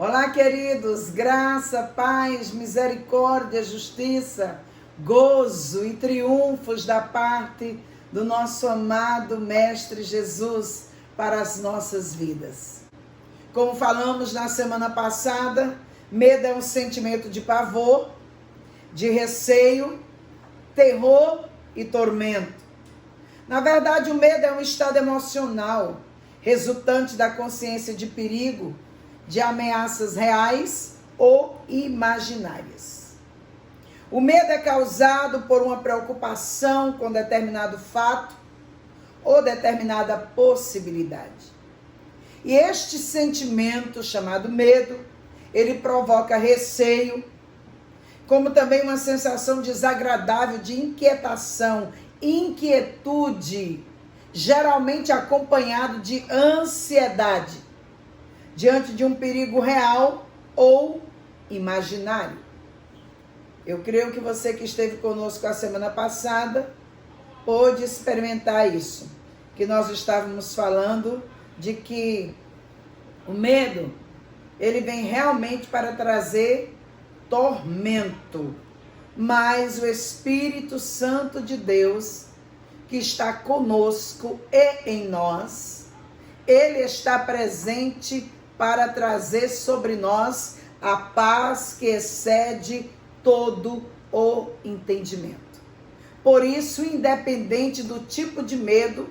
Olá, queridos, graça, paz, misericórdia, justiça, gozo e triunfos da parte do nosso amado Mestre Jesus para as nossas vidas. Como falamos na semana passada, medo é um sentimento de pavor, de receio, terror e tormento. Na verdade, o medo é um estado emocional resultante da consciência de perigo, de ameaças reais ou imaginárias. O medo é causado por uma preocupação com determinado fato ou determinada possibilidade. E este sentimento, chamado medo, ele provoca receio, como também uma sensação desagradável de inquietação, inquietude, geralmente acompanhado de ansiedade, diante de um perigo real ou imaginário. Eu creio que você que esteve conosco a semana passada pôde experimentar isso, que nós estávamos falando de que o medo, ele vem realmente para trazer tormento, mas o Espírito Santo de Deus, que está conosco e em nós, ele está presente para trazer sobre nós a paz que excede todo o entendimento. Por isso, independente do tipo de medo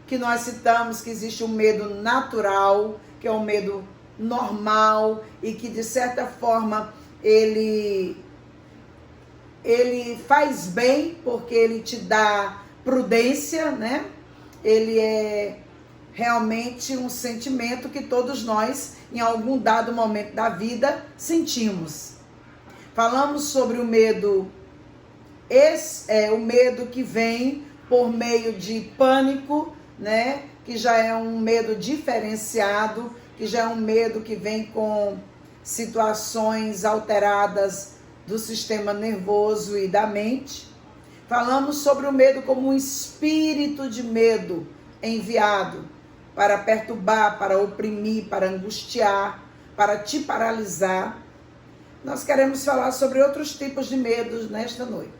que nós citamos, que existe um medo natural, que é um medo normal e que de certa forma ele faz bem porque ele te dá prudência, né? Ele é realmente um sentimento que todos nós, em algum dado momento da vida, sentimos. Falamos sobre o medo, o medo que vem por meio de pânico, né? Que já é um medo diferenciado, que já é um medo que vem com situações alteradas do sistema nervoso e da mente. Falamos sobre o medo como um espírito de medo enviado para perturbar, para oprimir, para angustiar, para te paralisar. Nós queremos falar sobre outros tipos de medos nesta noite.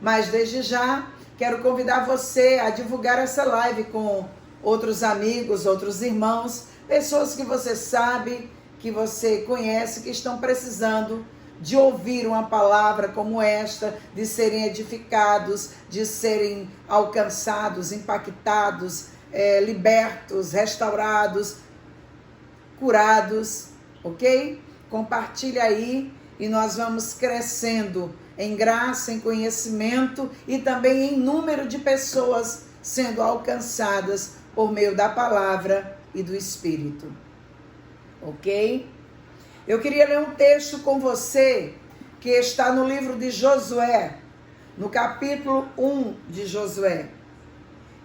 Mas desde já, quero convidar você a divulgar essa live com outros amigos, outros irmãos, pessoas que você sabe, que você conhece, que estão precisando de ouvir uma palavra como esta, de serem edificados, de serem alcançados, impactados, libertos, restaurados, curados, ok? Compartilha aí e nós vamos crescendo em graça, em conhecimento e também em número de pessoas sendo alcançadas por meio da palavra e do Espírito, ok? Eu queria ler um texto com você que está no livro de Josué, no capítulo 1 de Josué.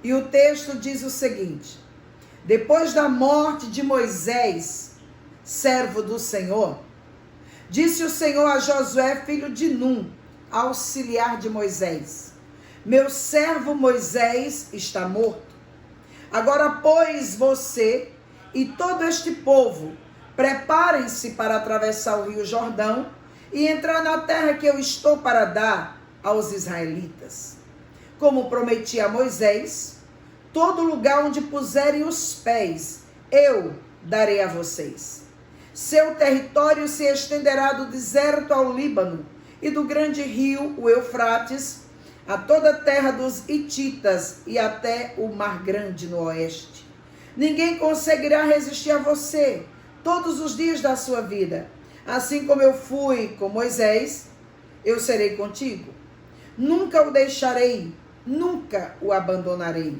E o texto diz o seguinte: depois da morte de Moisés, servo do Senhor, disse o Senhor a Josué, filho de Num, auxiliar de Moisés: meu servo Moisés está morto. Agora, pois, você e todo este povo, preparem-se para atravessar o rio Jordão e entrar na terra que eu estou para dar aos israelitas. Como prometi a Moisés, todo lugar onde puserem os pés, eu darei a vocês. Seu território se estenderá do deserto ao Líbano e do grande rio, o Eufrates, a toda a terra dos hititas e até o Mar Grande no oeste. Ninguém conseguirá resistir a você todos os dias da sua vida. Assim como eu fui com Moisés, eu serei contigo. Nunca o deixarei, nunca o abandonarei.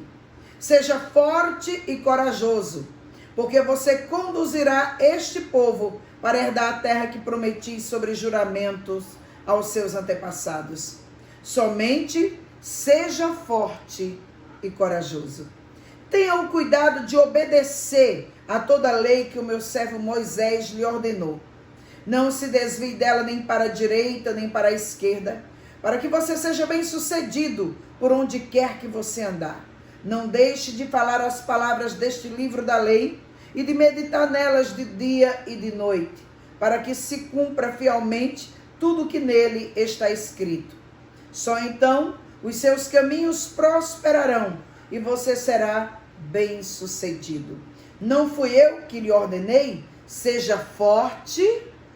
Seja forte e corajoso, porque você conduzirá este povo para herdar a terra que prometi sobre juramentos aos seus antepassados. Somente seja forte e corajoso. Tenha o cuidado de obedecer a toda a lei que o meu servo Moisés lhe ordenou. Não se desvie dela nem para a direita, nem para a esquerda, para que você seja bem-sucedido por onde quer que você andar. Não deixe de falar as palavras deste livro da lei e de meditar nelas de dia e de noite, para que se cumpra fielmente tudo que nele está escrito. Só então os seus caminhos prosperarão e você será bem-sucedido. Não fui eu que lhe ordenei? Seja forte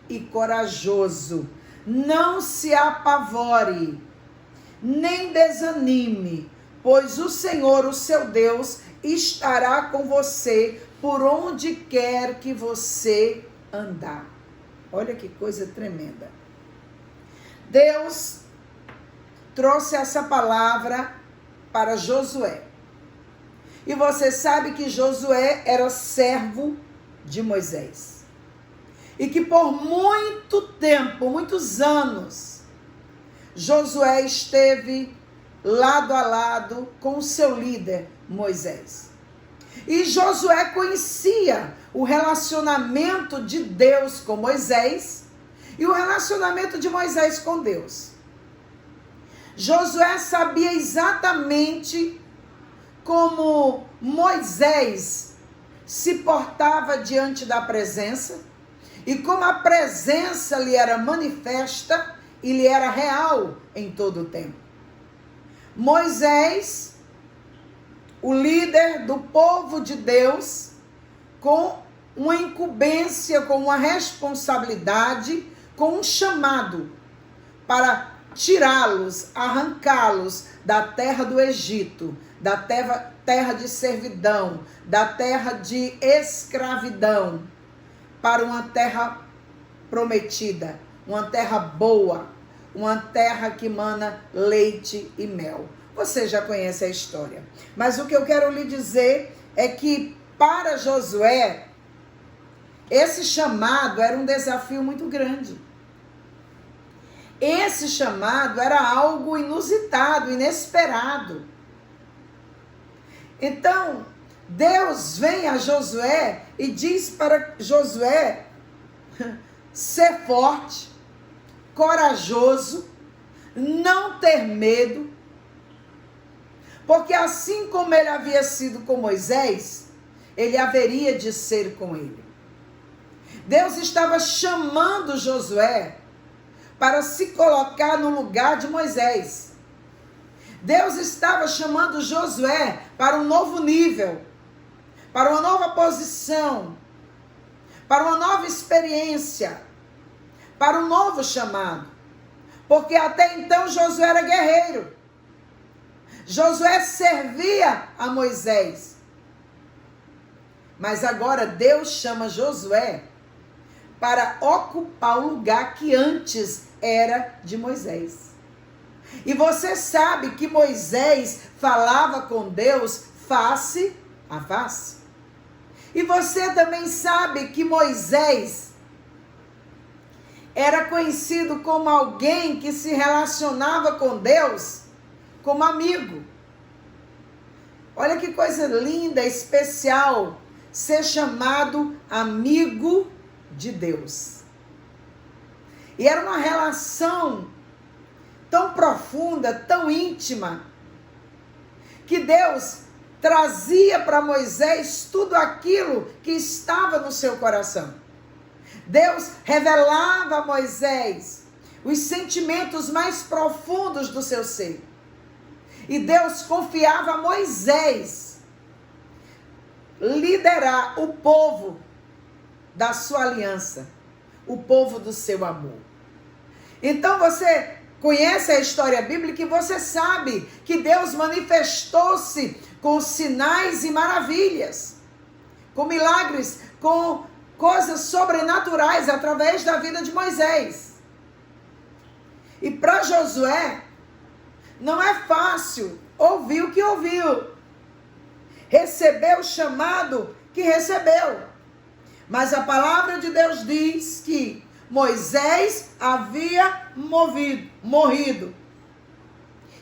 e corajoso. Não se apavore, nem desanime, pois o Senhor, o seu Deus, estará com você por onde quer que você andar. Olha que coisa tremenda. Deus trouxe essa palavra para Josué. E você sabe que Josué era servo de Moisés. E que por muito tempo, muitos anos, Josué esteve lado a lado com o seu líder, Moisés. E Josué conhecia o relacionamento de Deus com Moisés e o relacionamento de Moisés com Deus. Josué sabia exatamente como Moisés se portava diante da presença e como a presença lhe era manifesta e lhe era real em todo o tempo. Moisés, o líder do povo de Deus, com uma incumbência, com uma responsabilidade, com um chamado para tirá-los, arrancá-los da terra do Egito, da terra de servidão, da terra de escravidão, para uma terra prometida, uma terra boa, uma terra que mana leite e mel. Você já conhece a história. Mas o que eu quero lhe dizer é que para Josué, esse chamado era um desafio muito grande. Esse chamado era algo inusitado, inesperado. Então, Deus vem a Josué e diz para Josué ser forte, corajoso, não ter medo, porque assim como ele havia sido com Moisés, ele haveria de ser com ele. Deus estava chamando Josué para se colocar no lugar de Moisés. Deus estava chamando Josué para um novo nível, para uma nova posição, para uma nova experiência, para um novo chamado. Porque até então Josué era guerreiro. Josué servia a Moisés. Mas agora Deus chama Josué para ocupar o lugar que antes era de Moisés. E você sabe que Moisés falava com Deus face a face. E você também sabe que Moisés era conhecido como alguém que se relacionava com Deus como amigo. Olha que coisa linda, especial, ser chamado amigo de Deus. E era uma relação tão profunda, tão íntima, que Deus trazia para Moisés tudo aquilo que estava no seu coração. Deus revelava a Moisés os sentimentos mais profundos do seu ser. E Deus confiava a Moisés liderar o povo da sua aliança, o povo do seu amor. Então você conhece a história bíblica e você sabe que Deus manifestou-se com sinais e maravilhas, com milagres, com coisas sobrenaturais através da vida de Moisés. E para Josué, não é fácil ouvir o que ouviu, receber o chamado que recebeu. Mas a palavra de Deus diz que Moisés havia morrido.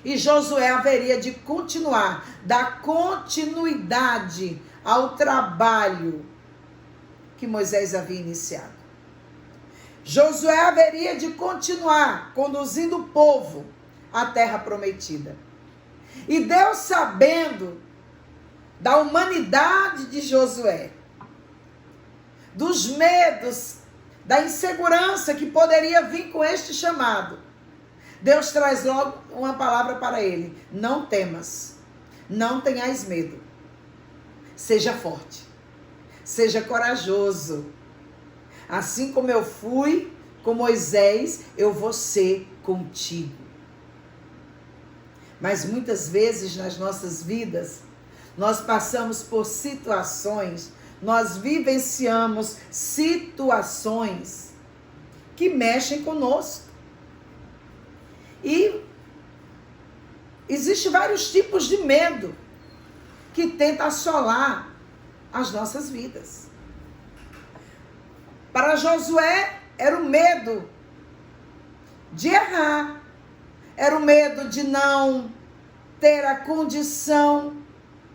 E Josué haveria de continuar, dar continuidade ao trabalho que Moisés havia iniciado. Josué haveria de continuar conduzindo o povo à terra prometida. E Deus, sabendo da humanidade de Josué, dos medos da insegurança que poderia vir com este chamado, Deus traz logo uma palavra para ele: não temas, não tenhais medo, seja forte, seja corajoso. Assim como eu fui com Moisés, eu vou ser contigo. Mas muitas vezes nas nossas vidas, nós passamos por situações, nós vivenciamos situações que mexem conosco. E existem vários tipos de medo que tentam assolar as nossas vidas. Para Josué era o medo de errar, era o medo de não ter a condição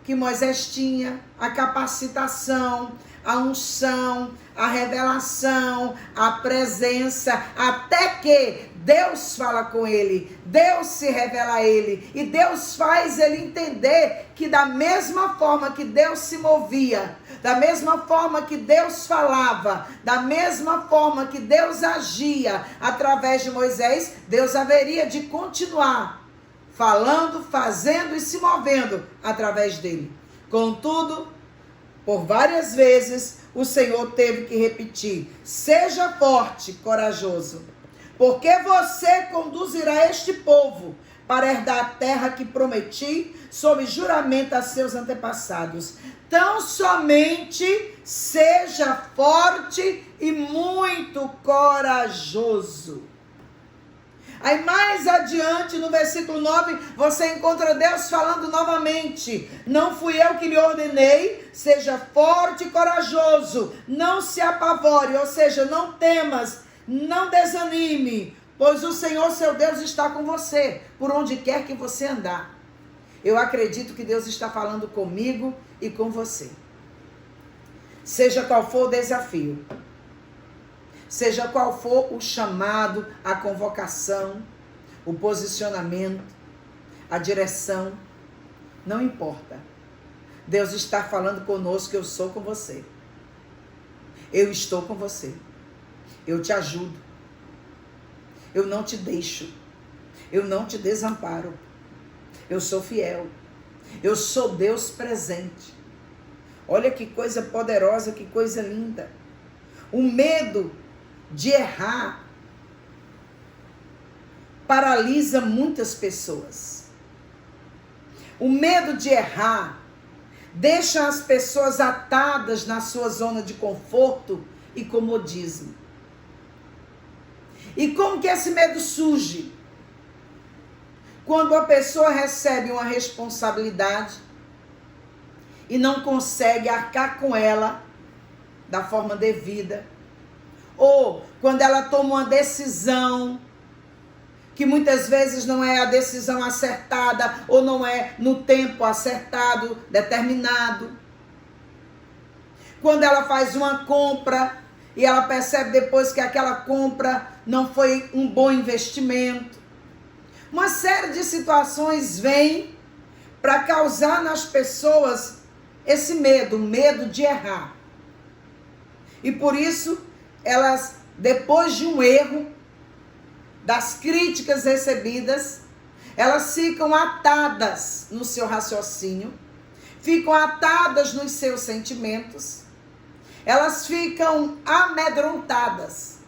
que Moisés tinha, a capacitação, a unção, a revelação, a presença, até que Deus fala com ele, Deus se revela a ele, e Deus faz ele entender que da mesma forma que Deus se movia, da mesma forma que Deus falava, da mesma forma que Deus agia através de Moisés, Deus haveria de continuar falando, fazendo e se movendo através dele. Contudo, por várias vezes, o Senhor teve que repetir: seja forte, corajoso, porque você conduzirá este povo para herdar a terra que prometi sob juramento a seus antepassados. Tão somente seja forte e muito corajoso. Aí mais adiante, no versículo 9, você encontra Deus falando novamente: não fui eu que lhe ordenei, seja forte e corajoso, não se apavore, ou seja, não temas, não desanime, pois o Senhor seu Deus está com você, por onde quer que você andar. Eu acredito que Deus está falando comigo e com você. Seja qual for o desafio, seja qual for o chamado, a convocação, o posicionamento, a direção, não importa. Deus está falando conosco: eu sou com você. Eu estou com você. Eu te ajudo. Eu não te deixo. Eu não te desamparo. Eu sou fiel. Eu sou Deus presente. Olha que coisa poderosa, que coisa linda. O medo de errar paralisa muitas pessoas. O medo de errar deixa as pessoas atadas na sua zona de conforto e comodismo. E como que esse medo surge? Quando a pessoa recebe uma responsabilidade e não consegue arcar com ela da forma devida, ou quando ela toma uma decisão que muitas vezes não é a decisão acertada, ou não é no tempo acertado, determinado. Quando ela faz uma compra e ela percebe depois que aquela compra não foi um bom investimento. Uma série de situações vem para causar nas pessoas esse medo, o medo de errar. E por isso, elas, depois de um erro, das críticas recebidas, elas ficam atadas no seu raciocínio, ficam atadas nos seus sentimentos, elas ficam amedrontadas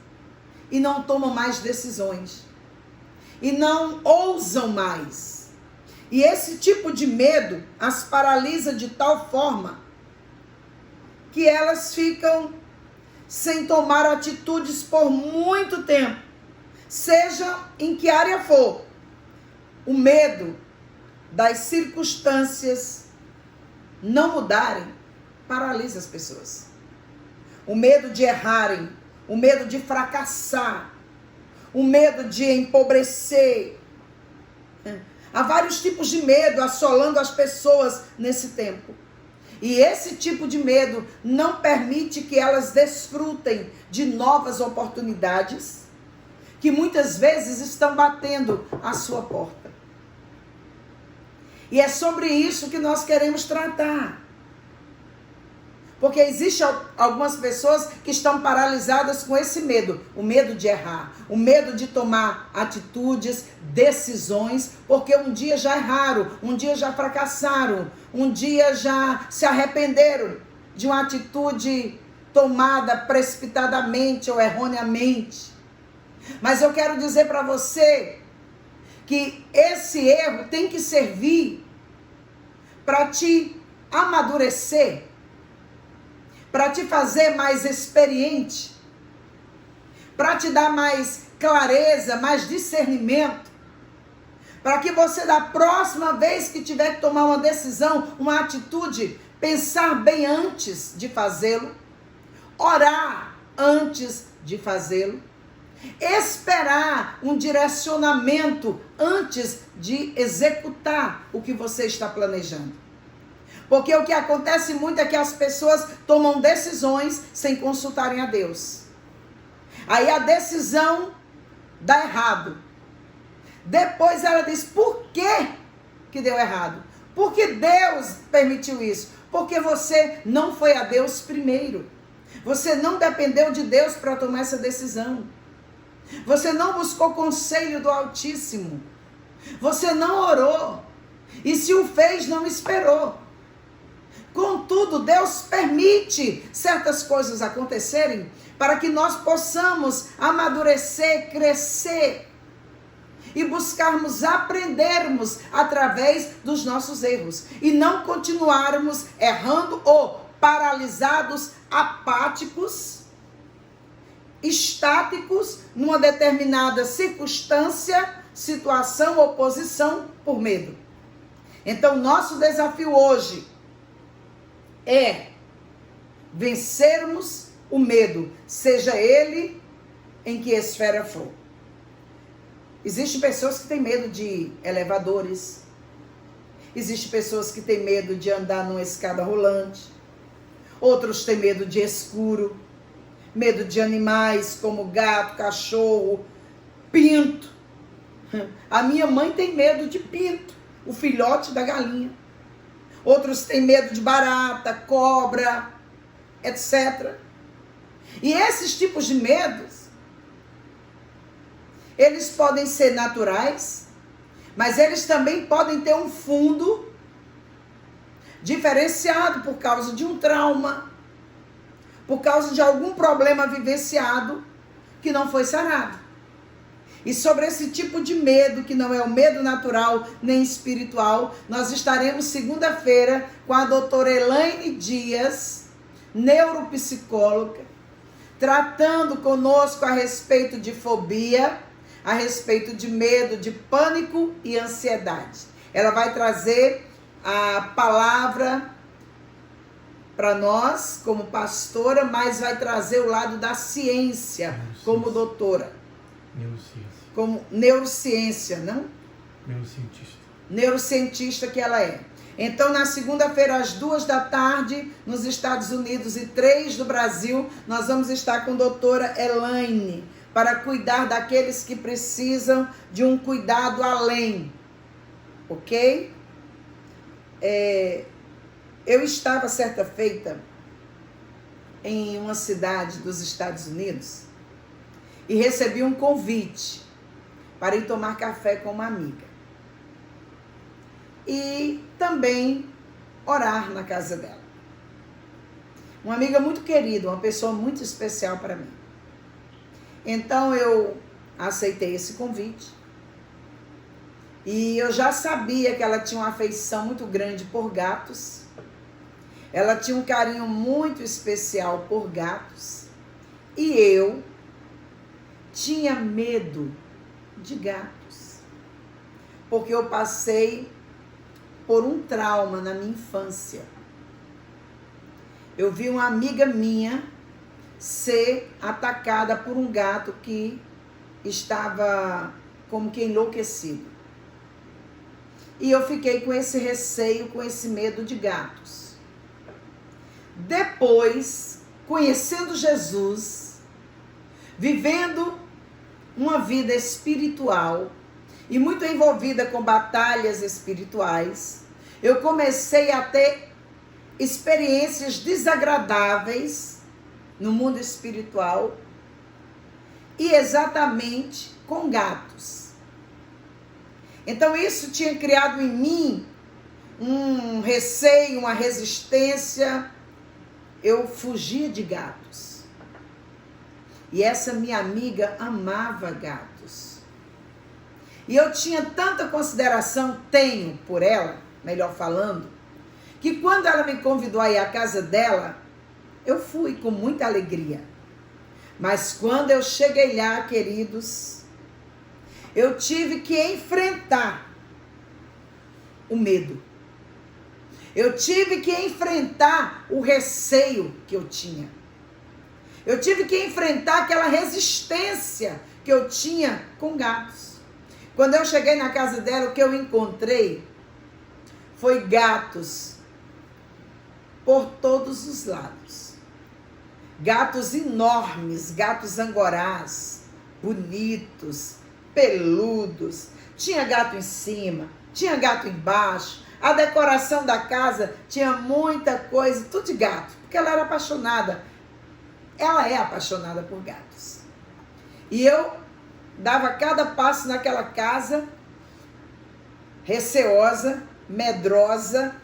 e não tomam mais decisões, e não ousam mais. E esse tipo de medo as paralisa de tal forma que elas ficam sem tomar atitudes por muito tempo, seja em que área for. O medo das circunstâncias não mudarem paralisa as pessoas. O medo de errarem, o medo de fracassar, o medo de empobrecer. Há vários tipos de medo assolando as pessoas nesse tempo. E esse tipo de medo não permite que elas desfrutem de novas oportunidades que muitas vezes estão batendo à sua porta. E é sobre isso que nós queremos tratar. Porque existem algumas pessoas que estão paralisadas com esse medo. O medo de errar, o medo de tomar atitudes, decisões, porque um dia já erraram, um dia já fracassaram, um dia já se arrependeram de uma atitude tomada precipitadamente ou erroneamente. Mas eu quero dizer para você que esse erro tem que servir para te amadurecer, para te fazer mais experiente, para te dar mais clareza, mais discernimento, para que você da próxima vez que tiver que tomar uma decisão, uma atitude, pensar bem antes de fazê-lo, orar antes de fazê-lo, esperar um direcionamento antes de executar o que você está planejando. Porque o que acontece muito é que as pessoas tomam decisões sem consultarem a Deus. Aí a decisão dá errado. Depois ela diz, por que deu errado? Porque Deus permitiu isso. Porque você não foi a Deus primeiro. Você não dependeu de Deus para tomar essa decisão. Você não buscou conselho do Altíssimo. Você não orou. E se o fez, não esperou. Contudo, Deus permite certas coisas acontecerem para que nós possamos amadurecer, crescer e buscarmos aprendermos através dos nossos erros e não continuarmos errando ou paralisados, apáticos, estáticos numa determinada circunstância, situação ou posição por medo. Então, nosso desafio hoje é vencermos o medo, seja ele em que esfera for. Existem pessoas que têm medo de elevadores, existem pessoas que têm medo de andar numa escada rolante, outros têm medo de escuro, medo de animais como gato, cachorro, pinto. A minha mãe tem medo de pinto, o filhote da galinha. Outros têm medo de barata, cobra, etc. E esses tipos de medos, eles podem ser naturais, mas eles também podem ter um fundo diferenciado por causa de um trauma, por causa de algum problema vivenciado que não foi sarado. E sobre esse tipo de medo, que não é o medo natural nem espiritual, nós estaremos segunda-feira com a doutora Elaine Dias, neuropsicóloga, tratando conosco a respeito de fobia, a respeito de medo, de pânico e ansiedade. Ela vai trazer a palavra para nós como pastora, mas vai trazer o lado da ciência como doutora. Neurociência. Como neurociência, não? Neurocientista. Neurocientista que ela é. Então, na segunda-feira, às 14h, nos Estados Unidos e 3 do Brasil, nós vamos estar com a doutora Elaine, para cuidar daqueles que precisam de um cuidado além. Ok? Eu estava certa feita em uma cidade dos Estados Unidos e recebi um convite para ir tomar café com uma amiga. E também orar na casa dela. Uma amiga muito querida, uma pessoa muito especial para mim. Então eu aceitei esse convite. E eu já sabia que ela tinha uma afeição muito grande por gatos. Ela tinha um carinho muito especial por gatos. E eu tinha medo de gatos. Porque eu passei por um trauma na minha infância. Eu vi uma amiga minha ser atacada por um gato que estava como que enlouquecido. E eu fiquei com esse receio, com esse medo de gatos. Depois, conhecendo Jesus, vivendo uma vida espiritual e muito envolvida com batalhas espirituais, eu comecei a ter experiências desagradáveis no mundo espiritual e exatamente com gatos. Então isso tinha criado em mim um receio, uma resistência. Eu fugia de gatos. E essa minha amiga amava gatos. E eu tinha tanta consideração, tenho por ela, melhor falando, que quando ela me convidou a ir à casa dela, eu fui com muita alegria. Mas quando eu cheguei lá, queridos, eu tive que enfrentar o medo. Eu tive que enfrentar o receio que eu tinha. Eu tive que enfrentar aquela resistência que eu tinha com gatos. Quando eu cheguei na casa dela, o que eu encontrei foi gatos por todos os lados. Gatos enormes, gatos angorás, bonitos, peludos. Tinha gato em cima, tinha gato embaixo. A decoração da casa tinha muita coisa, tudo de gato, porque ela era apaixonada. Ela é apaixonada por gatos. E eu dava cada passo naquela casa, receosa, medrosa,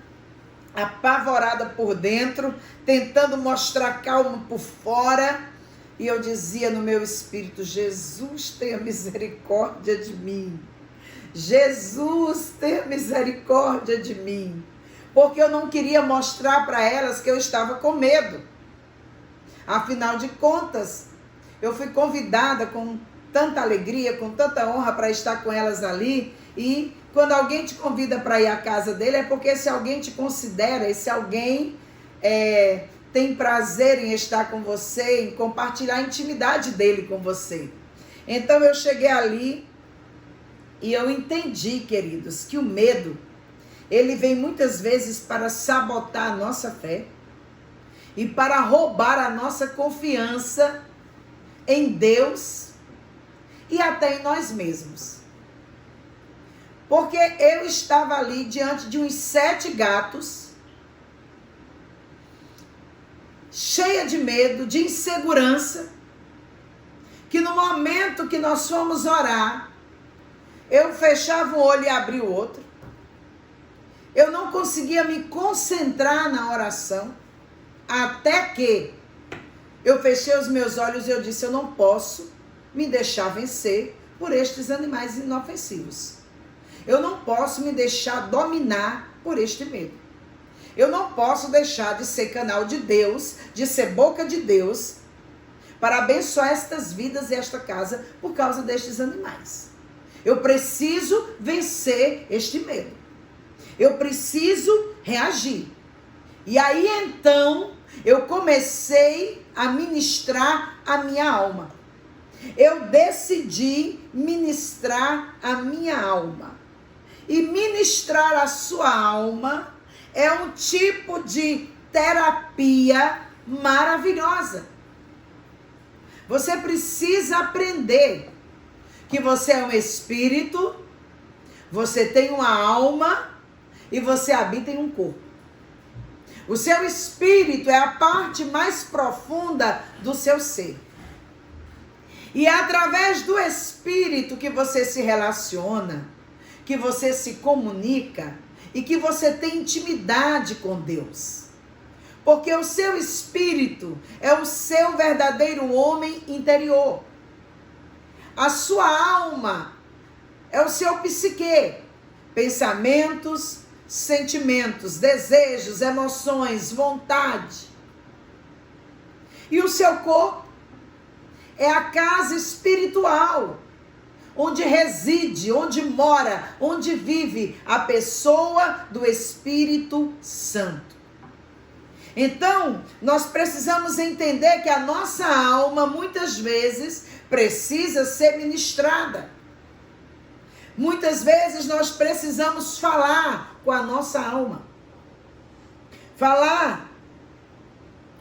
apavorada por dentro, tentando mostrar calma por fora. E eu dizia no meu espírito: Jesus, tenha misericórdia de mim. Jesus, tenha misericórdia de mim. Porque eu não queria mostrar para elas que eu estava com medo. Afinal de contas, eu fui convidada com tanta alegria, com tanta honra para estar com elas ali. E quando alguém te convida para ir à casa dele, é porque esse alguém te considera, esse alguém tem prazer em estar com você, em compartilhar a intimidade dele com você. Então eu cheguei ali e eu entendi, queridos, que o medo, ele vem muitas vezes para sabotar a nossa fé e para roubar a nossa confiança em Deus e até em nós mesmos. Porque eu estava ali diante de uns 7 gatos, cheia de medo, de insegurança, que no momento que nós fomos orar, eu fechava um olho e abria o outro. Eu não conseguia me concentrar na oração, até que eu fechei os meus olhos e eu disse: eu não posso me deixar vencer por estes animais inofensivos. Eu não posso me deixar dominar por este medo. Eu não posso deixar de ser canal de Deus, de ser boca de Deus, para abençoar estas vidas e esta casa por causa destes animais. Eu preciso vencer este medo. Eu preciso reagir. E aí então eu comecei a ministrar a minha alma. Eu decidi ministrar a minha alma. E ministrar a sua alma é um tipo de terapia maravilhosa. Você precisa aprender que você é um espírito, você tem uma alma e você habita em um corpo. O seu espírito é a parte mais profunda do seu ser. E é através do espírito que você se relaciona, que você se comunica e que você tem intimidade com Deus. Porque o seu espírito é o seu verdadeiro homem interior. A sua alma é o seu psique, pensamentos, sentimentos, desejos, emoções, vontade. E o seu corpo é a casa espiritual, onde reside, onde mora, onde vive a pessoa do Espírito Santo. Então, nós precisamos entender que a nossa alma, muitas vezes, precisa ser ministrada. Muitas vezes nós precisamos falar com a nossa alma. Falar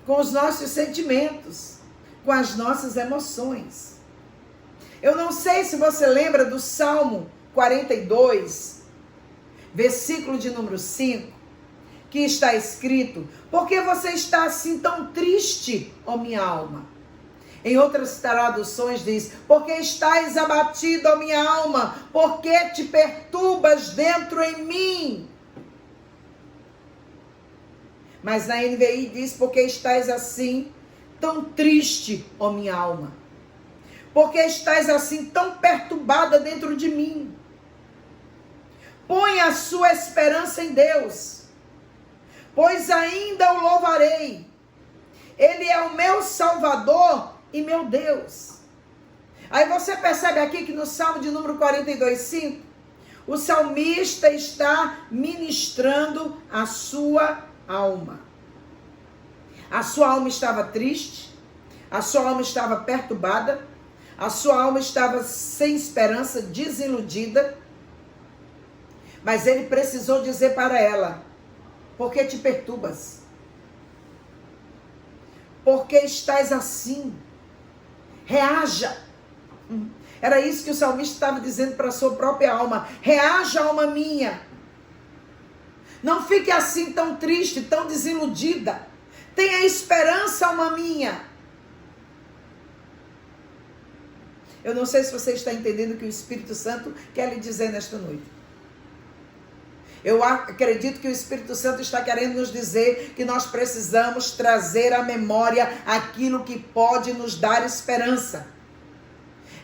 com os nossos sentimentos, com as nossas emoções. Eu não sei se você lembra do Salmo 42, versículo de número 5, que está escrito: por que você está assim tão triste, ó minha alma? Em outras traduções diz: por que estás abatido, ó minha alma? Por que te perturbas dentro em mim? Mas na NVI diz: por que estás assim tão triste, ó minha alma? Por que estás assim tão perturbada dentro de mim? Põe a sua esperança em Deus, pois ainda o louvarei. Ele é o meu Salvador e meu Deus. Aí você percebe aqui que no Salmo de número 42:5, o salmista está ministrando a sua alma. A sua alma estava triste, a sua alma estava perturbada, a sua alma estava sem esperança, desiludida. Mas ele precisou dizer para ela: por que te perturbas? Por que estás assim? Reaja. Era isso que o salmista estava dizendo para a sua própria alma. Reaja, alma minha. Não fique assim tão triste, tão desiludida. Tenha esperança, alma minha. Eu não sei se você está entendendo o que o Espírito Santo quer lhe dizer nesta noite. Eu acredito que o Espírito Santo está querendo nos dizer que nós precisamos trazer à memória aquilo que pode nos dar esperança.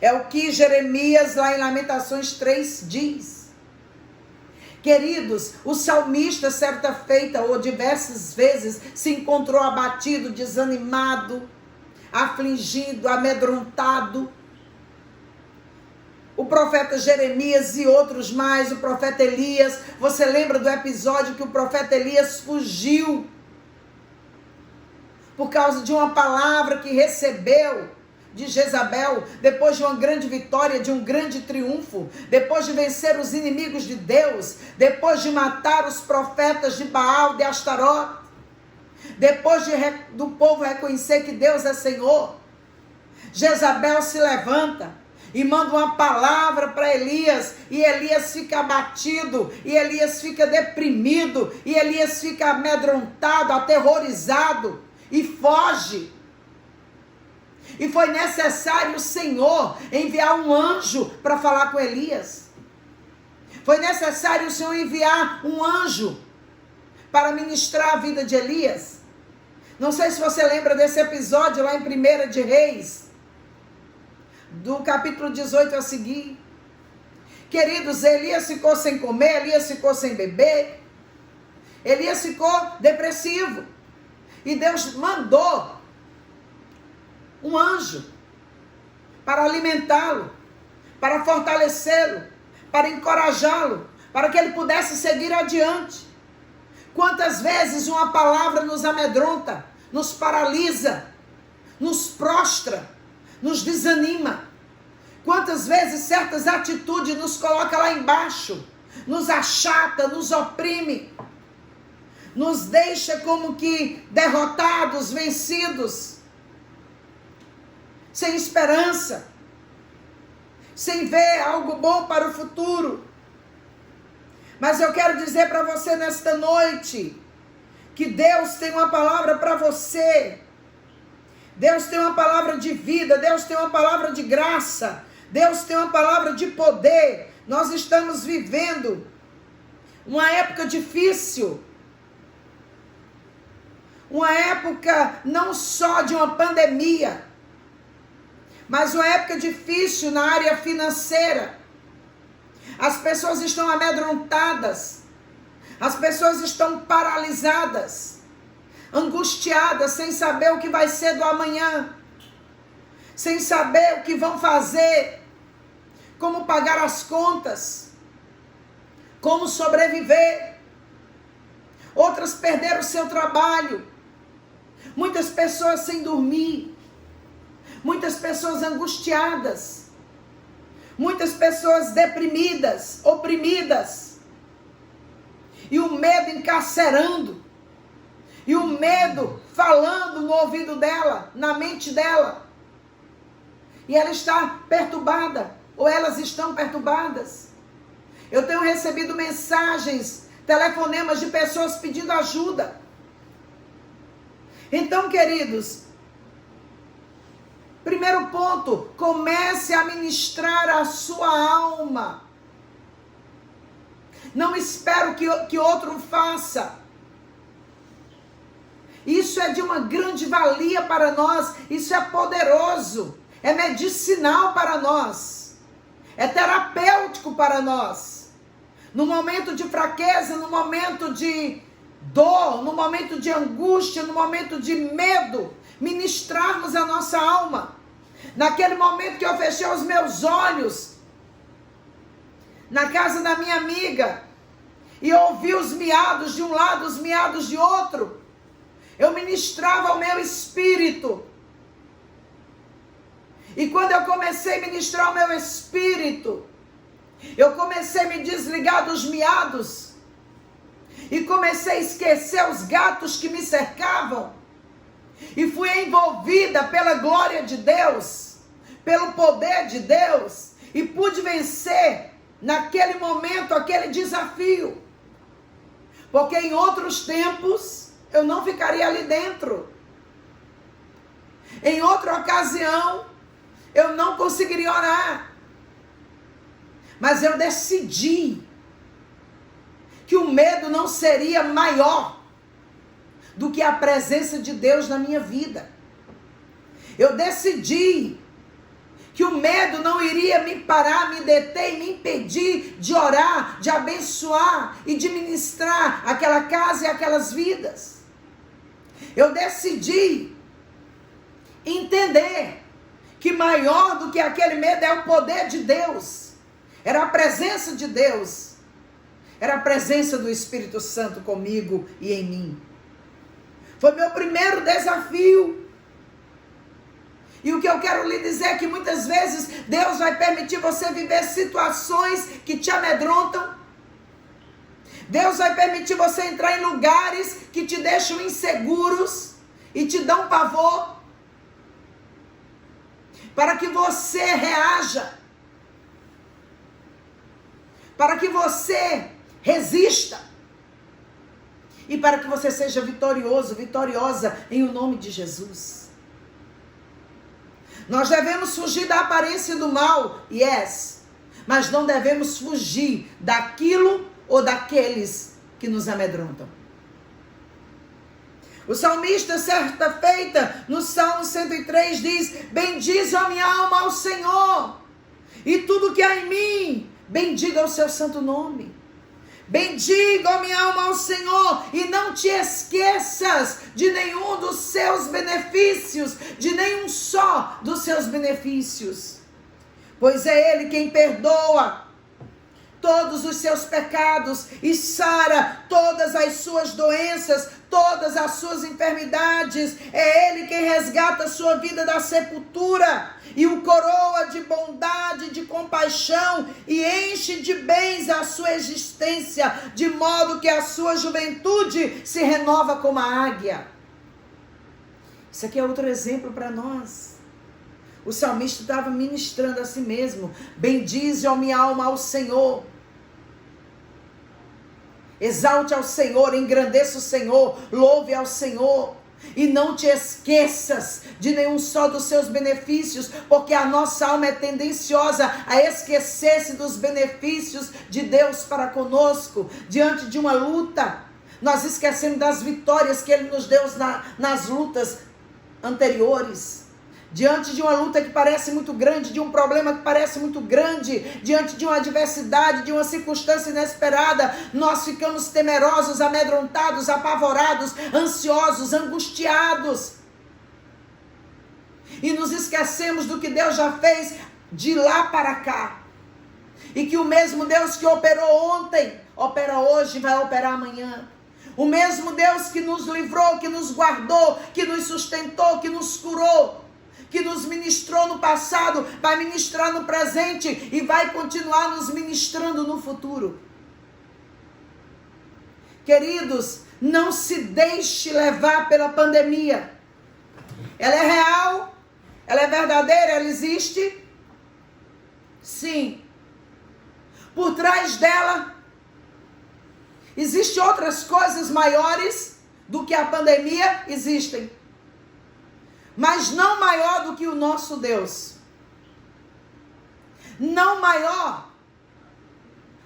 É o que Jeremias, lá em Lamentações 3, diz. Queridos, o salmista, certa feita ou diversas vezes, se encontrou abatido, desanimado, afligido, amedrontado. O profeta Jeremias e outros mais, o profeta Elias. Você lembra do episódio que o profeta Elias fugiu por causa de uma palavra que recebeu de Jezabel, depois de uma grande vitória, de um grande triunfo, depois de vencer os inimigos de Deus, depois de matar os profetas de Baal, de Astarote, depois do povo reconhecer que Deus é Senhor. Jezabel se levanta e manda uma palavra para Elias, e Elias fica abatido, e Elias fica deprimido, e Elias fica amedrontado, aterrorizado, e foge. E foi necessário o Senhor enviar um anjo para falar com Elias. Foi necessário o Senhor enviar um anjo para ministrar a vida de Elias. Não sei se você lembra desse episódio lá em 1 de Reis, do capítulo 18 a seguir. Queridos, Elias ficou sem comer, Elias ficou sem beber, Elias ficou depressivo. E Deus mandou um anjo para alimentá-lo, para fortalecê-lo, para encorajá-lo, para que ele pudesse seguir adiante. Quantas vezes uma palavra nos amedronta, nos paralisa, nos prostra, nos desanima. Quantas vezes certas atitudes nos colocam lá embaixo, nos achata, nos oprime, nos deixa como que derrotados, vencidos, sem esperança, sem ver algo bom para o futuro. Mas eu quero dizer para você nesta noite, que Deus tem uma palavra para você. Deus tem uma palavra de vida, Deus tem uma palavra de graça, Deus tem uma palavra de poder. Nós estamos vivendo uma época difícil, uma época não só de uma pandemia, mas uma época difícil na área financeira. As pessoas estão amedrontadas, as pessoas estão paralisadas, angustiadas, sem saber o que vai ser do amanhã, sem saber o que vão fazer, como pagar as contas, como sobreviver. Outras perderam seu trabalho, muitas pessoas sem dormir, muitas pessoas angustiadas, muitas pessoas deprimidas, oprimidas, e o medo encarcerando, e o medo falando no ouvido dela, na mente dela. E ela está perturbada, ou elas estão perturbadas. Eu tenho recebido mensagens telefonemas de pessoas pedindo ajuda. Então, queridos, primeiro ponto, comece a ministrar a sua alma. Não espero que outro faça. Isso é de uma grande valia para nós, isso é poderoso, é medicinal para nós, é terapêutico para nós. No momento de fraqueza, no momento de dor, no momento de angústia, no momento de medo, ministrarmos a nossa alma. Naquele momento que eu fechei os meus olhos, na casa da minha amiga, e ouvi os miados de um lado, os miados de outro, eu ministrava ao meu espírito. E quando eu comecei a ministrar ao meu espírito, eu comecei a me desligar dos miados, e comecei a esquecer os gatos que me cercavam, e fui envolvida pela glória de Deus, pelo poder de Deus, e pude vencer naquele momento aquele desafio, porque em outros tempos eu não ficaria ali dentro. Em outra ocasião, eu não conseguiria orar. Mas eu decidi que o medo não seria maior do que a presença de Deus na minha vida. Eu decidi que o medo não iria me parar, me deter e me impedir de orar, de abençoar e de ministrar aquela casa e aquelas vidas. Eu decidi entender que maior do que aquele medo é o poder de Deus. Era a presença de Deus. Era a presença do Espírito Santo comigo e em mim. Foi meu primeiro desafio. E o que eu quero lhe dizer é que muitas vezes Deus vai permitir você viver situações que te amedrontam. Deus vai permitir você entrar em lugares que te deixam inseguros e te dão pavor, para que você reaja, para que você resista e para que você seja vitorioso, vitoriosa em o nome de Jesus. Nós devemos fugir da aparência do mal, yes, mas não devemos fugir daquilo ou daqueles que nos amedrontam. O salmista, certa feita, no Salmo 103, diz: bendize a minha alma ao Senhor, e tudo que há em mim, bendiga o seu santo nome. Bendiga a minha alma ao Senhor, e não te esqueças de nenhum dos seus benefícios, de nenhum só dos seus benefícios, pois é Ele quem perdoa todos os seus pecados e sara todas as suas doenças, todas as suas enfermidades. É Ele quem resgata a sua vida da sepultura e o coroa de bondade, de compaixão, e enche de bens a sua existência, de modo que a sua juventude se renova como a águia. Isso aqui é outro exemplo para nós. O salmista estava ministrando a si mesmo: bendize a minha alma ao Senhor. Exalte ao Senhor, engrandeça o Senhor, louve ao Senhor. E não te esqueças de nenhum só dos seus benefícios, porque a nossa alma é tendenciosa a esquecer-se dos benefícios de Deus para conosco. Diante de uma luta, nós esquecemos das vitórias que Ele nos deu nas lutas anteriores. Diante de uma luta que parece muito grande, de um problema que parece muito grande, diante de uma adversidade, de uma circunstância inesperada, nós ficamos temerosos, amedrontados, apavorados, ansiosos, angustiados. E nos esquecemos do que Deus já fez de lá para cá. E que o mesmo Deus que operou ontem, opera hoje e vai operar amanhã. O mesmo Deus que nos livrou, que nos guardou, que nos sustentou, que nos curou, que nos ministrou no passado, vai ministrar no presente e vai continuar nos ministrando no futuro. Queridos, não se deixe levar pela pandemia. Ela é real, ela é verdadeira, ela existe. Sim. Por trás dela Existem outras coisas maiores do que a pandemia? Existem. Mas não maior do que o nosso Deus. Não maior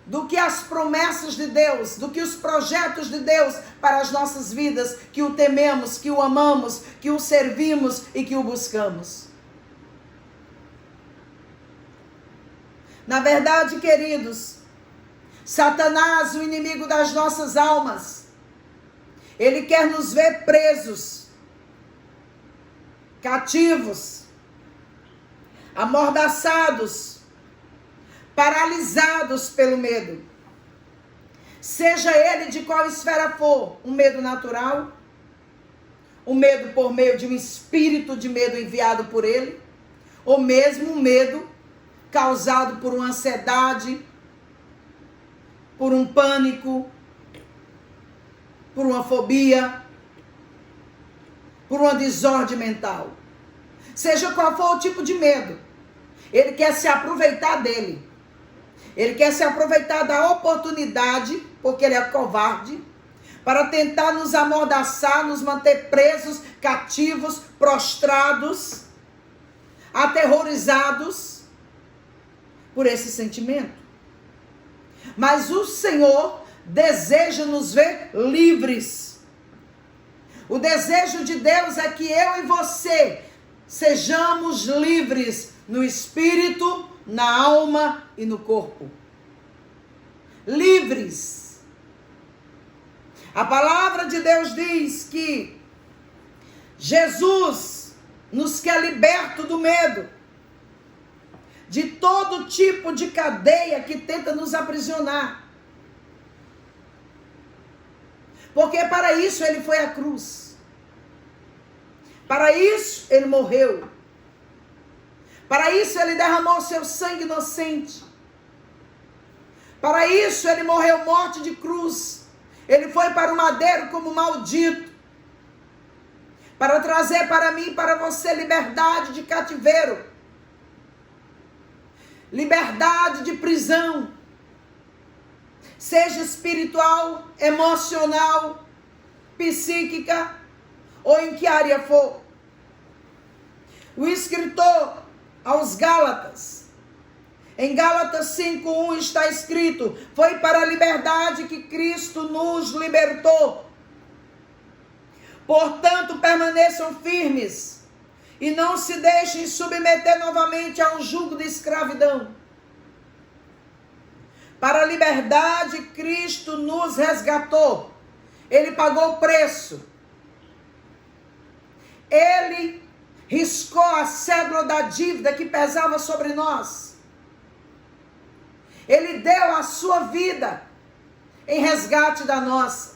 do que as promessas de Deus, do que os projetos de Deus para as nossas vidas, que o tememos, que o amamos, que o servimos e que o buscamos. Na verdade, queridos, Satanás, o inimigo das nossas almas, ele quer nos ver presos, cativos, amordaçados, paralisados pelo medo. Seja ele de qual esfera for, um medo natural, um medo por meio de um espírito de medo enviado por ele, ou mesmo um medo causado por uma ansiedade, por um pânico, por uma fobia, por uma desordem mental. Seja qual for o tipo de medo, ele quer se aproveitar dele. Ele quer se aproveitar da oportunidade, porque ele é covarde, para tentar nos amordaçar, nos manter presos, cativos, prostrados, aterrorizados por esse sentimento. Mas o Senhor deseja nos ver livres. O desejo de Deus é que eu e você sejamos livres no espírito, na alma e no corpo. Livres. A palavra de Deus diz que Jesus nos quer liberto do medo, de todo tipo de cadeia que tenta nos aprisionar. Porque para isso ele foi à cruz. Para isso ele morreu. Para isso ele derramou seu sangue inocente. Para isso ele morreu morte de cruz. Ele foi para o madeiro como maldito. Para trazer para mim e para você liberdade de cativeiro. Liberdade de prisão. Seja espiritual, emocional, psíquica ou em que área for. O escritor aos Gálatas, em Gálatas 5:1 está escrito: foi para a liberdade que Cristo nos libertou. Portanto, permaneçam firmes e não se deixem submeter novamente a um jugo de escravidão. Para a liberdade, Cristo nos resgatou. Ele pagou o preço. Ele riscou a cédula da dívida que pesava sobre nós. Ele deu a sua vida em resgate da nossa.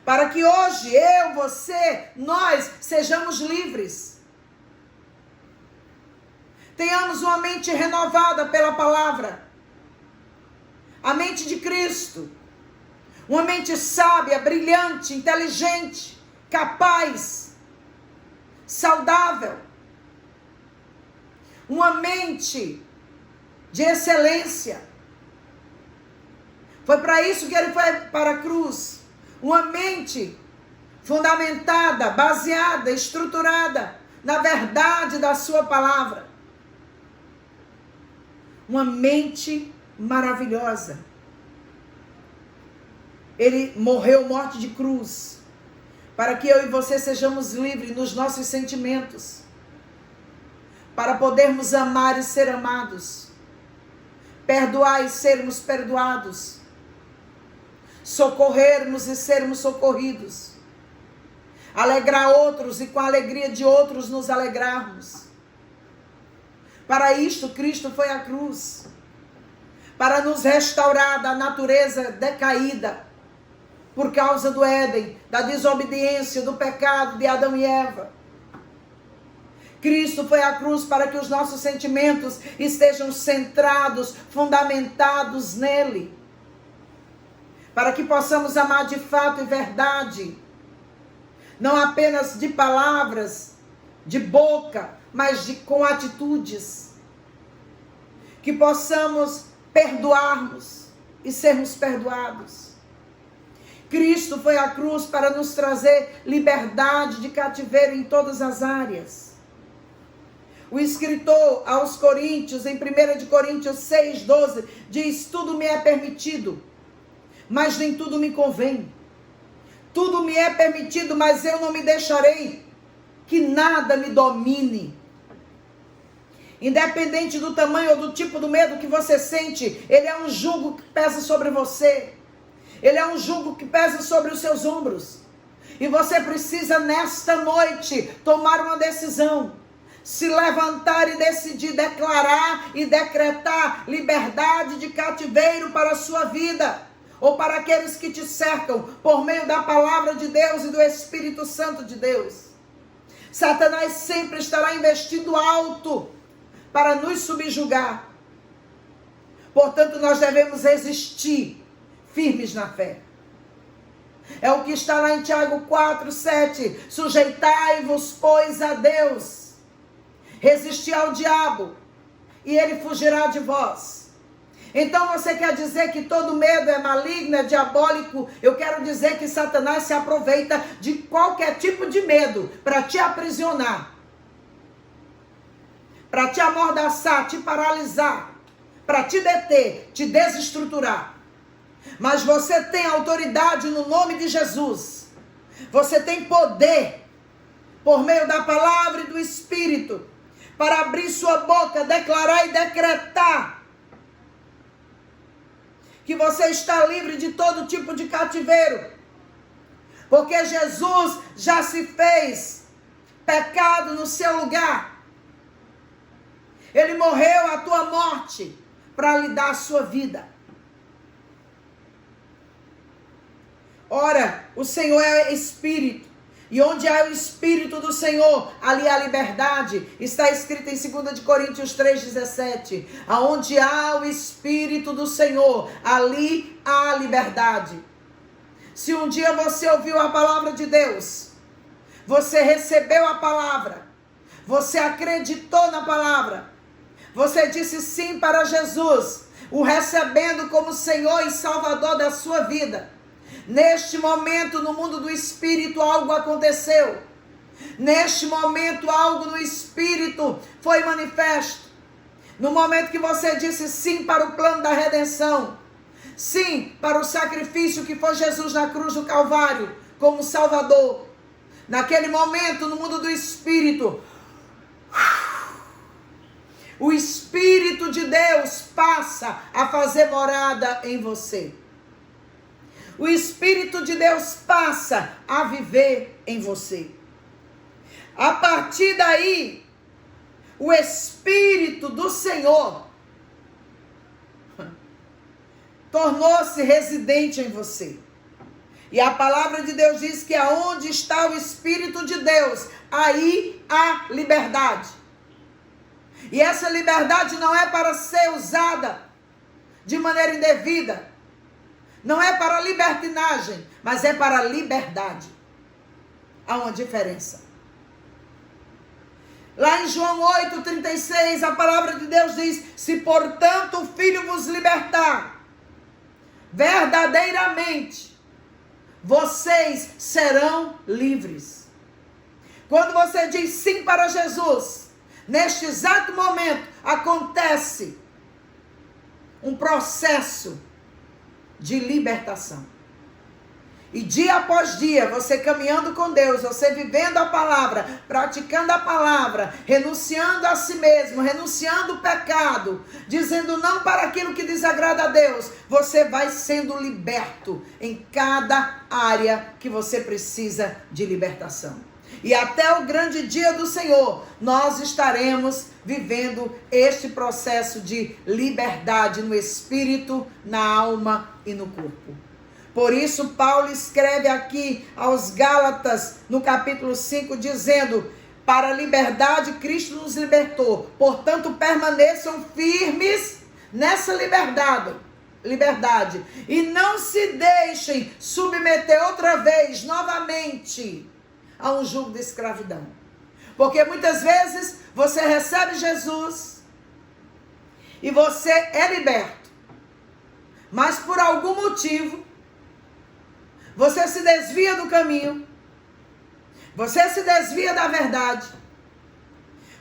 Para que hoje eu, você, nós sejamos livres. Tenhamos uma mente renovada pela palavra. A mente de Cristo. Uma mente sábia, brilhante, inteligente, capaz, saudável. Uma mente de excelência. Foi para isso que ele foi para a cruz. Uma mente fundamentada, baseada, estruturada na verdade da sua palavra. Uma mente maravilhosa. Ele morreu morte de cruz para que eu e você sejamos livres nos nossos sentimentos, para podermos amar e ser amados, perdoar e sermos perdoados, socorrermos e sermos socorridos, alegrar outros e com a alegria de outros nos alegrarmos. Para isto Cristo foi à cruz, para nos restaurar da natureza decaída, por causa do Éden, da desobediência, do pecado de Adão e Eva. Cristo foi à cruz para que os nossos sentimentos estejam centrados, fundamentados nele. Para que possamos amar de fato e verdade. Não apenas de palavras, de boca, mas com atitudes. Que possamos perdoarmos. e sermos perdoados. Cristo foi à cruz para nos trazer liberdade de cativeiro em todas as áreas. O escritor aos Coríntios, em 1 Coríntios 6:12, diz: tudo me é permitido, mas nem tudo me convém. Tudo me é permitido, mas eu não me deixarei que nada me domine. Independente do tamanho ou do tipo do medo que você sente, ele é um jugo que pesa sobre você. Ele é um jugo que pesa sobre os seus ombros. E você precisa, nesta noite, tomar uma decisão. Se levantar e decidir declarar e decretar liberdade de cativeiro para a sua vida. Ou para aqueles que te cercam, por meio da palavra de Deus e do Espírito Santo de Deus. Satanás sempre estará investindo alto para nos subjugar. Portanto, nós devemos resistir firmes na fé. É o que está lá em Tiago 4:7. Sujeitai-vos, pois, a Deus. Resisti ao diabo, e ele fugirá de vós. Então você quer dizer que todo medo é maligno, é diabólico? Eu quero dizer que Satanás se aproveita de qualquer tipo de medo para te aprisionar, para te amordaçar, te paralisar, para te deter, te desestruturar. Mas você tem autoridade no nome de Jesus. Você tem poder, por meio da palavra e do Espírito, para abrir sua boca, declarar e decretar que você está livre de todo tipo de cativeiro. Porque Jesus já se fez pecado no seu lugar. Ele morreu a tua morte para lhe dar a sua vida. Ora, o Senhor é Espírito. E onde há o Espírito do Senhor, ali há liberdade. Está escrito em 2 Coríntios 3:17. Aonde há o Espírito do Senhor, ali há liberdade. Se um dia você ouviu a palavra de Deus, você recebeu a palavra, você acreditou na palavra, você disse sim para Jesus, o recebendo como Senhor e Salvador da sua vida. Neste momento, no mundo do Espírito, algo aconteceu. Neste momento, algo no Espírito foi manifesto. No momento que você disse sim para o plano da redenção, sim para o sacrifício que foi Jesus na cruz do Calvário, como Salvador. Naquele momento, no mundo do Espírito, o Espírito de Deus passa a fazer morada em você. O Espírito de Deus passa a viver em você. A partir daí, o Espírito do Senhor tornou-se residente em você. E a palavra de Deus diz que aonde está o Espírito de Deus, aí há liberdade. E essa liberdade não é para ser usada de maneira indevida. Não é para libertinagem, mas é para liberdade. Há uma diferença. Lá em João 8:36, a palavra de Deus diz: se portanto o Filho vos libertar, verdadeiramente, vocês serão livres. Quando você diz sim para Jesus, neste exato momento, acontece um processo de libertação. E dia após dia, você caminhando com Deus, você vivendo a palavra, praticando a palavra, renunciando a si mesmo, renunciando o pecado, dizendo não para aquilo que desagrada a Deus, você vai sendo liberto em cada área que você precisa de libertação. E até o grande dia do Senhor, nós estaremos vivendo este processo de liberdade no espírito, na alma e no corpo. Por isso, Paulo escreve aqui aos Gálatas, no capítulo 5, dizendo: para a liberdade Cristo nos libertou, portanto permaneçam firmes nessa liberdade, e não se deixem submeter outra vez, novamente, a um jugo de escravidão. Porque muitas vezes você recebe Jesus e você é liberto, mas por algum motivo você se desvia do caminho, você se desvia da verdade,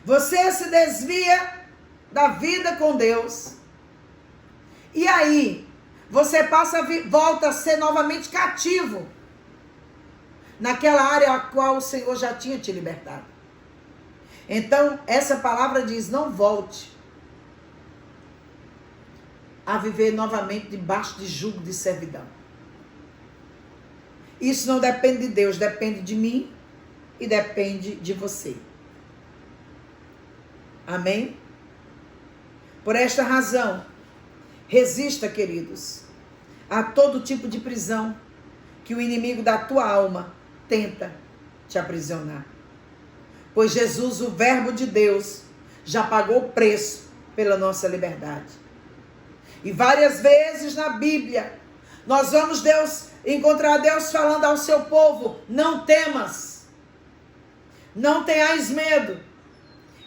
você se desvia da vida com Deus, e aí você volta a ser novamente cativo naquela área a qual o Senhor já tinha te libertado. Então, essa palavra diz: não volte a viver novamente debaixo de jugo de servidão. Isso não depende de Deus, depende de mim e depende de você. Amém? Por esta razão, resista, queridos, a todo tipo de prisão que o inimigo da tua alma tenta te aprisionar. Pois Jesus, o Verbo de Deus, já pagou o preço pela nossa liberdade. E várias vezes na Bíblia, nós vamos encontrar Deus falando ao seu povo: não temas, não tenhais medo.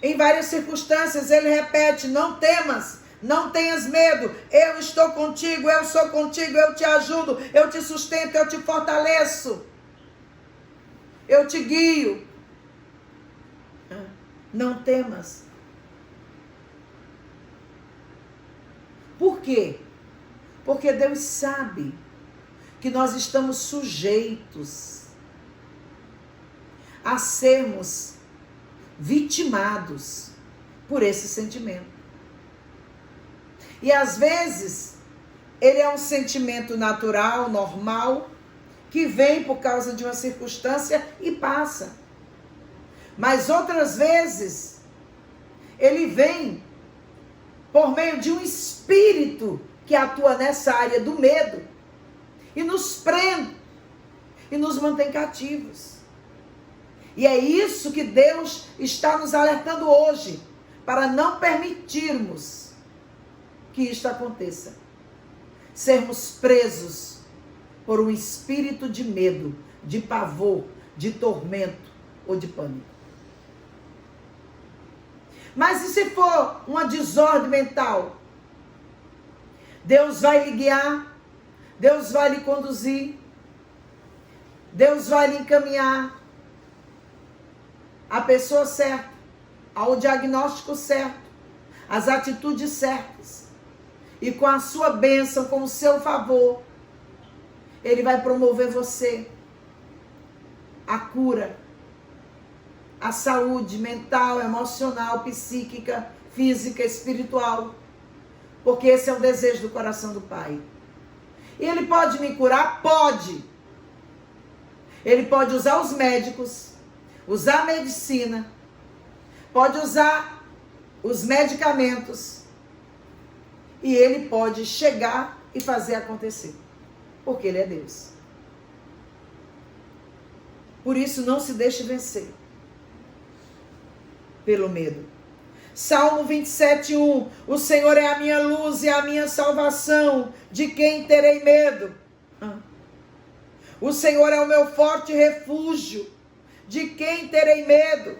Em várias circunstâncias ele repete: não temas, não tenhas medo, eu estou contigo, eu sou contigo, eu te ajudo, eu te sustento, eu te fortaleço, eu te guio. Não temas. Por quê? Porque Deus sabe que nós estamos sujeitos a sermos vitimados por esse sentimento. E às vezes, ele é um sentimento natural, normal, que vem por causa de uma circunstância e passa. Mas outras vezes, ele vem por meio de um espírito que atua nessa área do medo e nos prende e nos mantém cativos. E é isso que Deus está nos alertando hoje, para não permitirmos que isto aconteça. Sermos presos por um espírito de medo, de pavor, de tormento ou de pânico. Mas e se for uma desordem mental? Deus vai lhe guiar, Deus vai lhe conduzir, Deus vai lhe encaminhar a pessoa certa, ao diagnóstico certo, às atitudes certas. E com a sua bênção, com o seu favor, ele vai promover você a cura, a saúde mental, emocional, psíquica, física, espiritual. Porque esse é o desejo do coração do Pai. E ele pode me curar? Pode. Ele pode usar os médicos, usar a medicina, pode usar os medicamentos. E ele pode chegar e fazer acontecer. Porque ele é Deus. Por isso, não se deixe vencer pelo medo. Salmo 27:1. O Senhor é a minha luz e a minha salvação. De quem terei medo? O Senhor é o meu forte refúgio. De quem terei medo?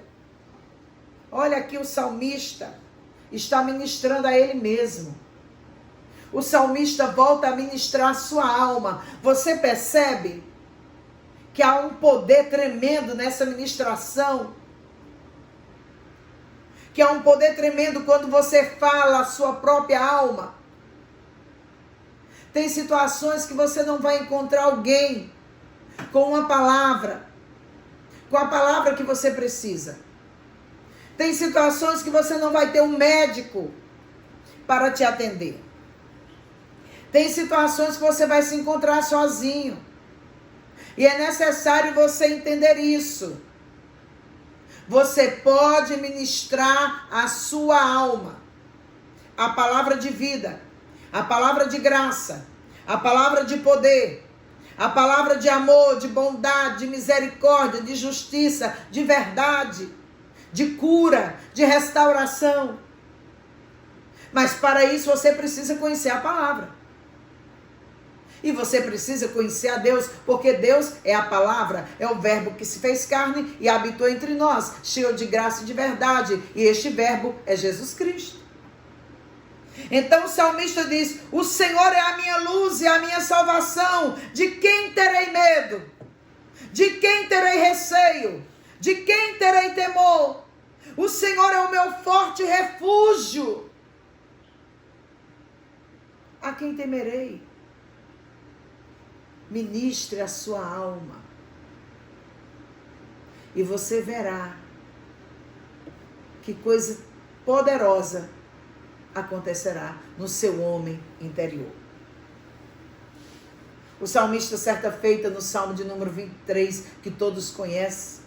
Olha aqui, o salmista está ministrando a ele mesmo. O salmista volta a ministrar a sua alma. Você percebe que há um poder tremendo nessa ministração? Que há um poder tremendo quando você fala a sua própria alma. Tem situações que você não vai encontrar alguém com uma palavra, com a palavra que você precisa. Tem situações que você não vai ter um médico para te atender. Tem situações que você vai se encontrar sozinho. E é necessário você entender isso. Você pode ministrar a sua alma a palavra de vida, a palavra de graça, a palavra de poder, a palavra de amor, de bondade, de misericórdia, de justiça, de verdade, de cura, de restauração. Mas para isso você precisa conhecer a palavra. E você precisa conhecer a Deus, porque Deus é a palavra, é o verbo que se fez carne e habitou entre nós, cheio de graça e de verdade. E este verbo é Jesus Cristo. Então o salmista diz: o Senhor é a minha luz e a minha salvação. De quem terei medo? De quem terei receio? De quem terei temor? O Senhor é o meu forte refúgio. A quem temerei? Ministre a sua alma. E você verá que coisa poderosa acontecerá no seu homem interior. O salmista, certa feita, no Salmo de número 23, que todos conhecem,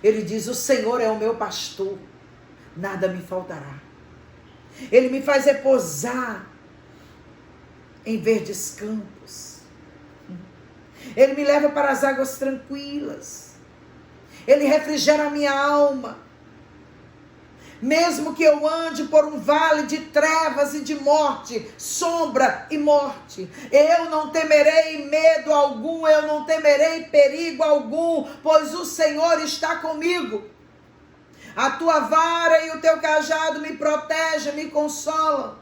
ele diz: o Senhor é o meu pastor, nada me faltará. Ele me faz repousar em verdes campos. Ele me leva para as águas tranquilas. Ele refrigera a minha alma. Mesmo que eu ande por um vale de trevas e de morte, sombra e morte, eu não temerei medo algum, eu não temerei perigo algum, pois o Senhor está comigo. A tua vara e o teu cajado me protegem, me consolam.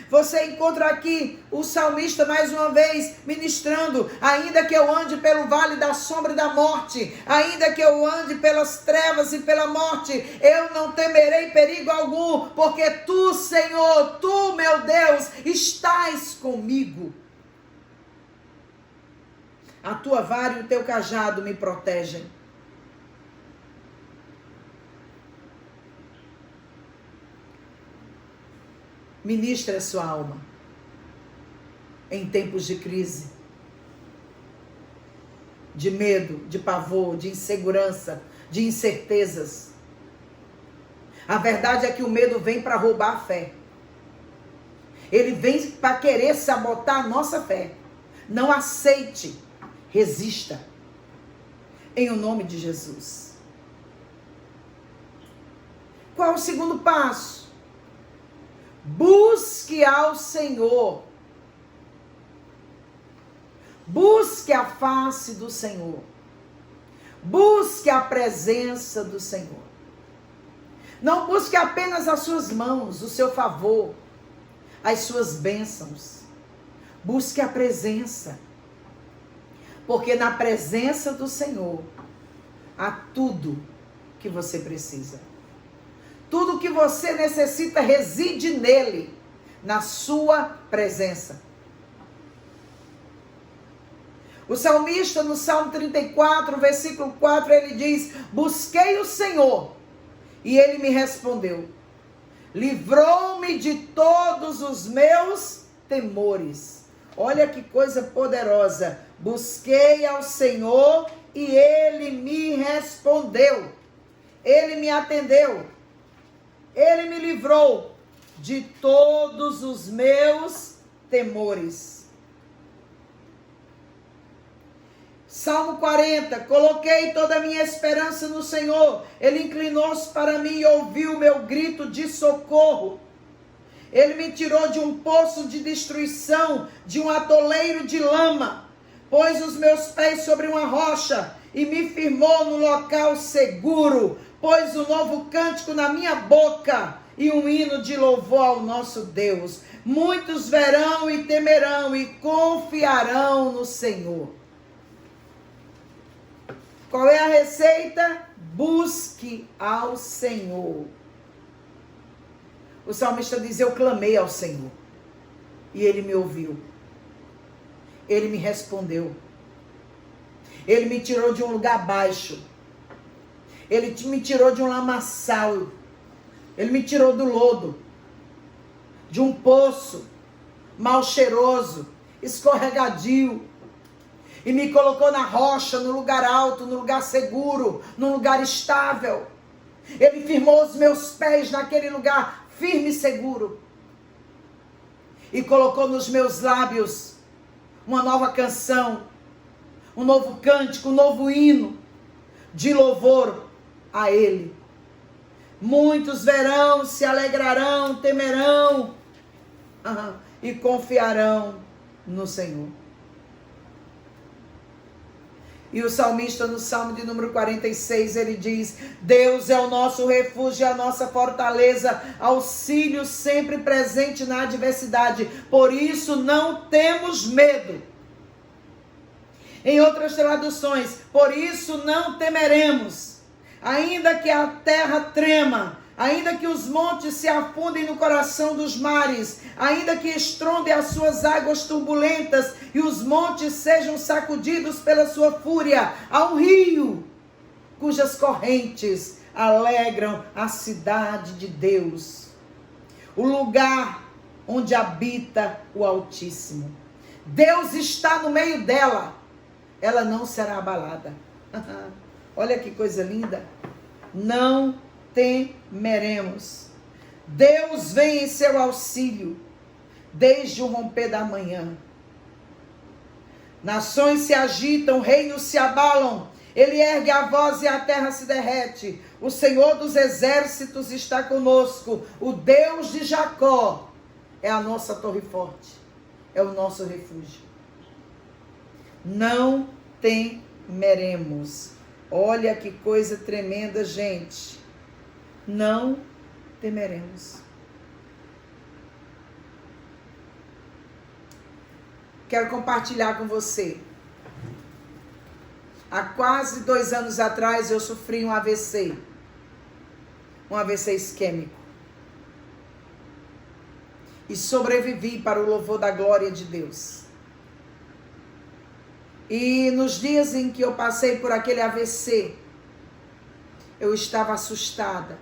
Você encontra aqui o salmista mais uma vez ministrando: ainda que eu ande pelo vale da sombra da morte, ainda que eu ande pelas trevas e pela morte, eu não temerei perigo algum, porque tu, Senhor, tu, meu Deus, estás comigo. A tua vara e o teu cajado me protegem. Ministre a sua alma em tempos de crise, de medo, de pavor, de insegurança, de incertezas. A verdade é que o medo vem para roubar a fé. Ele vem para querer sabotar a nossa fé. Não aceite, resista. Em o nome de Jesus. Qual é o segundo passo? Busque ao Senhor. Busque a face do Senhor. Busque a presença do Senhor. Não busque apenas as suas mãos, o seu favor, as suas bênçãos. Busque a presença. Porque na presença do Senhor há tudo que você precisa. Tudo que você necessita reside nele, na sua presença. O salmista, no Salmo 34, versículo 4, ele diz: busquei o Senhor, e ele me respondeu. Livrou-me de todos os meus temores. Olha que coisa poderosa. Busquei ao Senhor, e ele me respondeu. Ele me atendeu. Ele me livrou de todos os meus temores. Salmo 40. Coloquei toda a minha esperança no Senhor. Ele inclinou-se para mim e ouviu o meu grito de socorro. Ele me tirou de um poço de destruição, de um atoleiro de lama. Pôs os meus pés sobre uma rocha e me firmou no local seguro. Pôs um novo cântico na minha boca e um hino de louvor ao nosso Deus. Muitos verão e temerão e confiarão no Senhor. Qual é a receita? Busque ao Senhor. O salmista diz: eu clamei ao Senhor e Ele me ouviu. Ele me respondeu. Ele me tirou de um lugar baixo. Ele me tirou de um lamaçal. Ele me tirou do lodo. De um poço mal cheiroso, escorregadio. E me colocou na rocha, no lugar alto, no lugar seguro, no lugar estável. Ele firmou os meus pés naquele lugar firme e seguro. E colocou nos meus lábios uma nova canção, um novo cântico, um novo hino de louvor a Ele. Muitos verão, se alegrarão, temerão e confiarão no Senhor. E o salmista, no Salmo de número 46, ele diz: Deus é o nosso refúgio e a nossa fortaleza, auxílio sempre presente na adversidade. Por isso não temos medo. Em outras traduções, por isso não temeremos. Ainda que a terra trema, ainda que os montes se afundem no coração dos mares, ainda que estrondem as suas águas turbulentas e os montes sejam sacudidos pela sua fúria, há um rio cujas correntes alegram a cidade de Deus, o lugar onde habita o Altíssimo. Deus está no meio dela, ela não será abalada. Olha que coisa linda. Não temeremos. Deus vem em seu auxílio desde o romper da manhã. Nações se agitam, reinos se abalam. Ele ergue a voz e a terra se derrete. O Senhor dos exércitos está conosco. O Deus de Jacó é a nossa torre forte, é o nosso refúgio. Não temeremos. Olha que coisa tremenda, gente. Não temeremos. Quero compartilhar com você. Há quase 2 anos atrás eu sofri um AVC. Um AVC isquêmico. E sobrevivi para o louvor da glória de Deus. E nos dias em que eu passei por aquele AVC, eu estava assustada,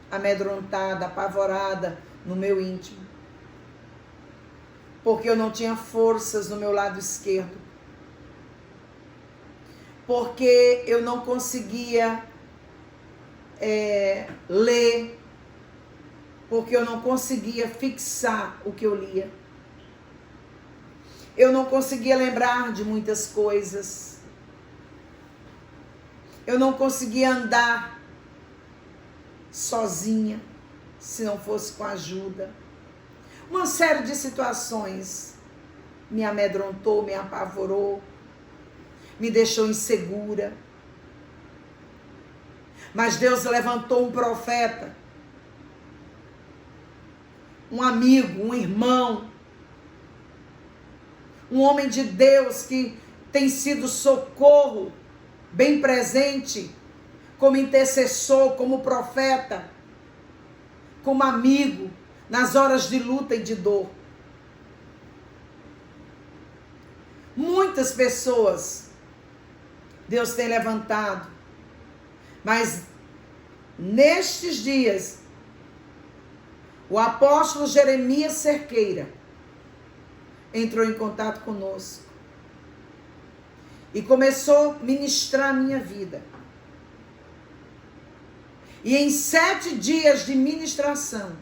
amedrontada, apavorada no meu íntimo. Porque eu não tinha forças no meu lado esquerdo. Porque eu não conseguia ler. Porque eu não conseguia fixar o que eu lia. Eu não conseguia lembrar de muitas coisas. Eu não conseguia andar sozinha, se não fosse com ajuda. Uma série de situações me amedrontou, me apavorou, me deixou insegura. Mas Deus levantou um profeta, um amigo, um irmão, um homem de Deus que tem sido socorro, bem presente, como intercessor, como profeta, como amigo, nas horas de luta e de dor. Muitas pessoas Deus tem levantado, mas nestes dias, o apóstolo Jeremias Cerqueira entrou em contato conosco e começou a ministrar a minha vida. E em 7 dias de ministração,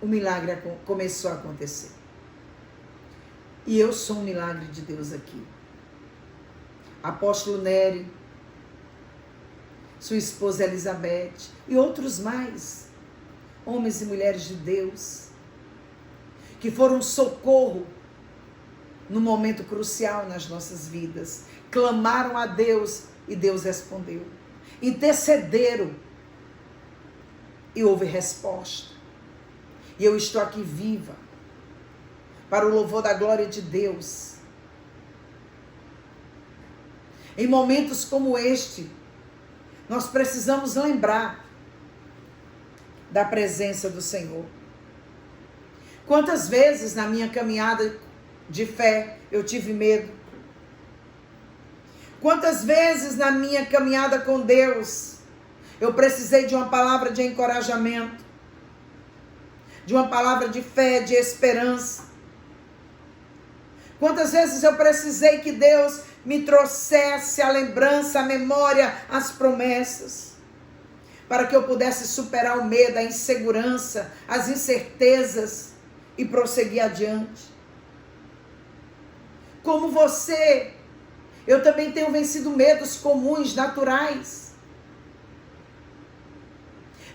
o milagre começou a acontecer. E eu sou um milagre de Deus aqui. Apóstolo Nery, sua esposa Elizabeth e outros mais, homens e mulheres de Deus, que foram socorro no momento crucial nas nossas vidas. Clamaram a Deus e Deus respondeu. Intercederam e houve resposta. E eu estou aqui viva para o louvor da glória de Deus. Em momentos como este, nós precisamos lembrar da presença do Senhor. Quantas vezes na minha caminhada de fé eu tive medo? Quantas vezes na minha caminhada com Deus eu precisei de uma palavra de encorajamento, de uma palavra de fé, de esperança? Quantas vezes eu precisei que Deus me trouxesse a lembrança, a memória, as promessas, para que eu pudesse superar o medo, a insegurança, as incertezas e prosseguir adiante. Como você, eu também tenho vencido medos comuns, naturais.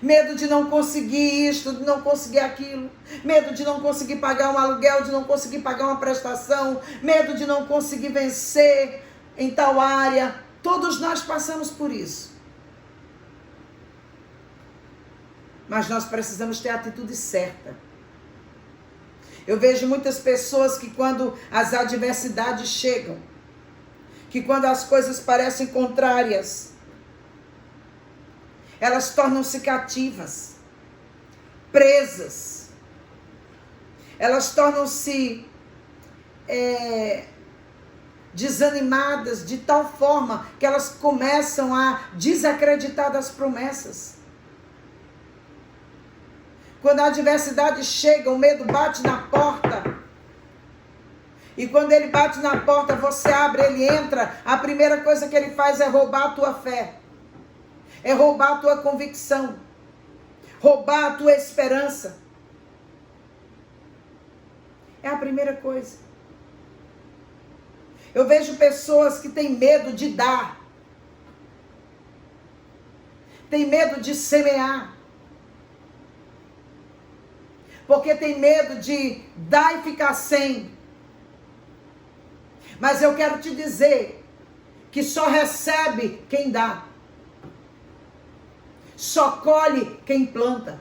Medo de não conseguir isto, de não conseguir aquilo. Medo de não conseguir pagar um aluguel, de não conseguir pagar uma prestação. Medo de não conseguir vencer em tal área. Todos nós passamos por isso. Mas nós precisamos ter a atitude certa. Eu vejo muitas pessoas que quando as adversidades chegam, que quando as coisas parecem contrárias, elas tornam-se cativas, presas. Elas tornam-se desanimadas de tal forma que elas começam a desacreditar das promessas. Quando a adversidade chega, o medo bate na porta. E quando ele bate na porta, você abre, ele entra. A primeira coisa que ele faz é roubar a tua fé. É roubar a tua convicção. Roubar a tua esperança. É a primeira coisa. Eu vejo pessoas que têm medo de dar. Tem medo de semear. Porque tem medo de dar e ficar sem. Mas eu quero te dizer que só recebe quem dá. Só colhe quem planta.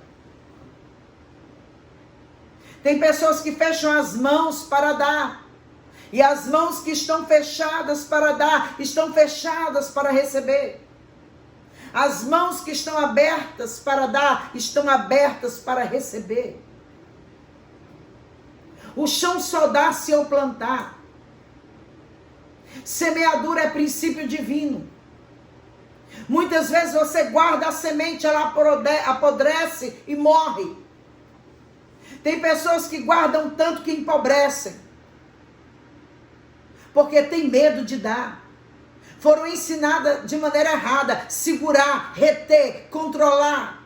Tem pessoas que fecham as mãos para dar. E as mãos que estão fechadas para dar, estão fechadas para receber. As mãos que estão abertas para dar, estão abertas para receber. O chão só dá se eu plantar. Semeadura é princípio divino. Muitas vezes você guarda a semente, ela apodrece e morre. Tem pessoas que guardam tanto que empobrecem. Porque tem medo de dar. Foram ensinadas de maneira errada. Segurar, reter, controlar.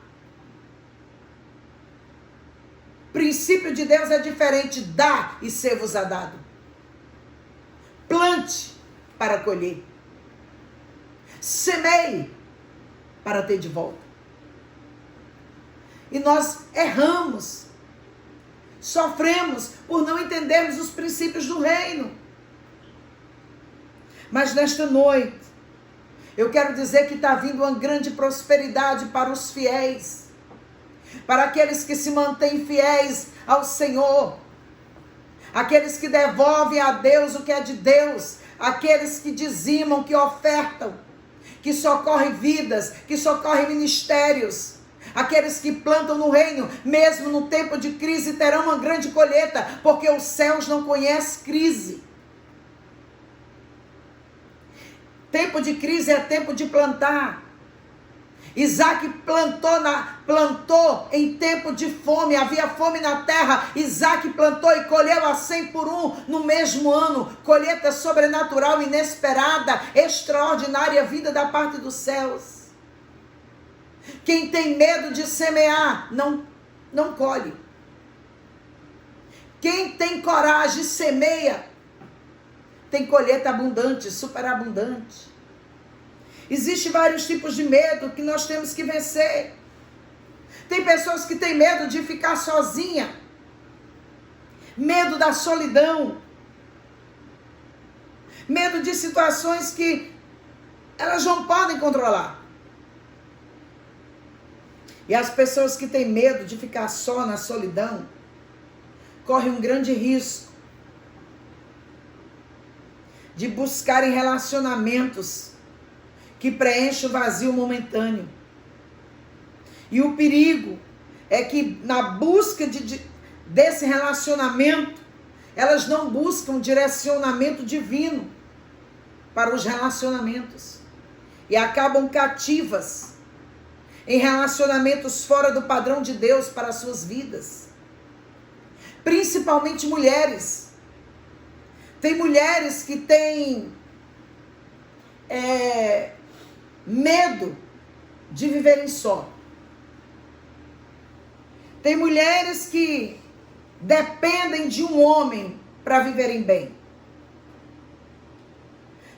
O princípio de Deus é diferente. Dá e ser-vos-á dado. Plante para colher. Semeie para ter de volta. E nós erramos. Sofremos por não entendermos os princípios do reino. Mas nesta noite, eu quero dizer que está vindo uma grande prosperidade para os fiéis. Para aqueles que se mantêm fiéis ao Senhor. Aqueles que devolvem a Deus o que é de Deus. Aqueles que dizimam, que ofertam. Que socorrem vidas, que socorrem ministérios. Aqueles que plantam no reino, mesmo no tempo de crise, terão uma grande colheita. Porque os céus não conhecem crise. Tempo de crise é tempo de plantar. Isaac plantou em tempo de fome, havia fome na terra. Isaac plantou e colheu a 100 por 1 no mesmo ano. Colheita sobrenatural, inesperada, extraordinária, vinda da parte dos céus. Quem tem medo de semear, não colhe. Quem tem coragem, semeia, tem colheita abundante, superabundante. Existem vários tipos de medo que nós temos que vencer. Tem pessoas que têm medo de ficar sozinha. Medo da solidão. Medo de situações que elas não podem controlar. E as pessoas que têm medo de ficar só na solidão, correm um grande risco de buscarem relacionamentos que preenche o vazio momentâneo. E o perigo é que na busca desse relacionamento, elas não buscam direcionamento divino para os relacionamentos. E acabam cativas em relacionamentos fora do padrão de Deus para as suas vidas. Principalmente mulheres. Tem mulheres que têm medo de viverem só. Tem mulheres que dependem de um homem para viverem bem.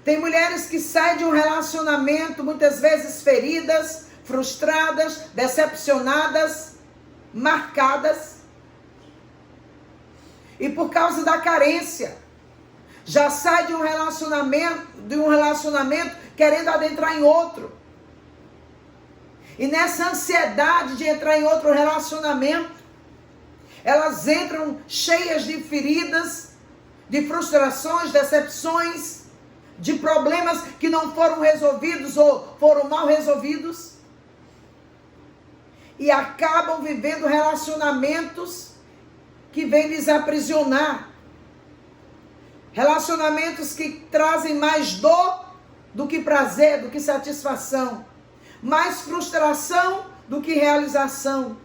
Tem mulheres que saem de um relacionamento muitas vezes feridas, frustradas, decepcionadas, marcadas. E por causa da carência, já sai de um relacionamento querendo adentrar em outro. E nessa ansiedade de entrar em outro relacionamento, elas entram cheias de feridas, de frustrações, decepções, de problemas que não foram resolvidos ou foram mal resolvidos. E acabam vivendo relacionamentos que vêm lhes aprisionar. Relacionamentos que trazem mais dor do que prazer, do que satisfação. Mais frustração do que realização.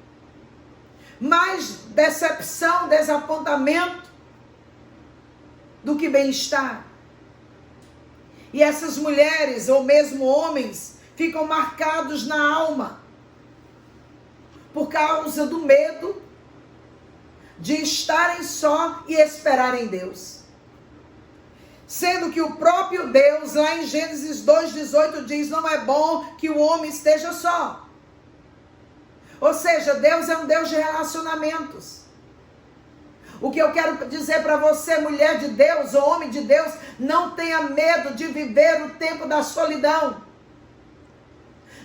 Mais decepção, desapontamento do que bem-estar. E essas mulheres, ou mesmo homens, ficam marcados na alma por causa do medo de estarem só e esperarem Deus. Sendo que o próprio Deus, lá em Gênesis 2,18, diz: não é bom que o homem esteja só. Ou seja, Deus é um Deus de relacionamentos. O que eu quero dizer para você, mulher de Deus ou homem de Deus, não tenha medo de viver o tempo da solidão.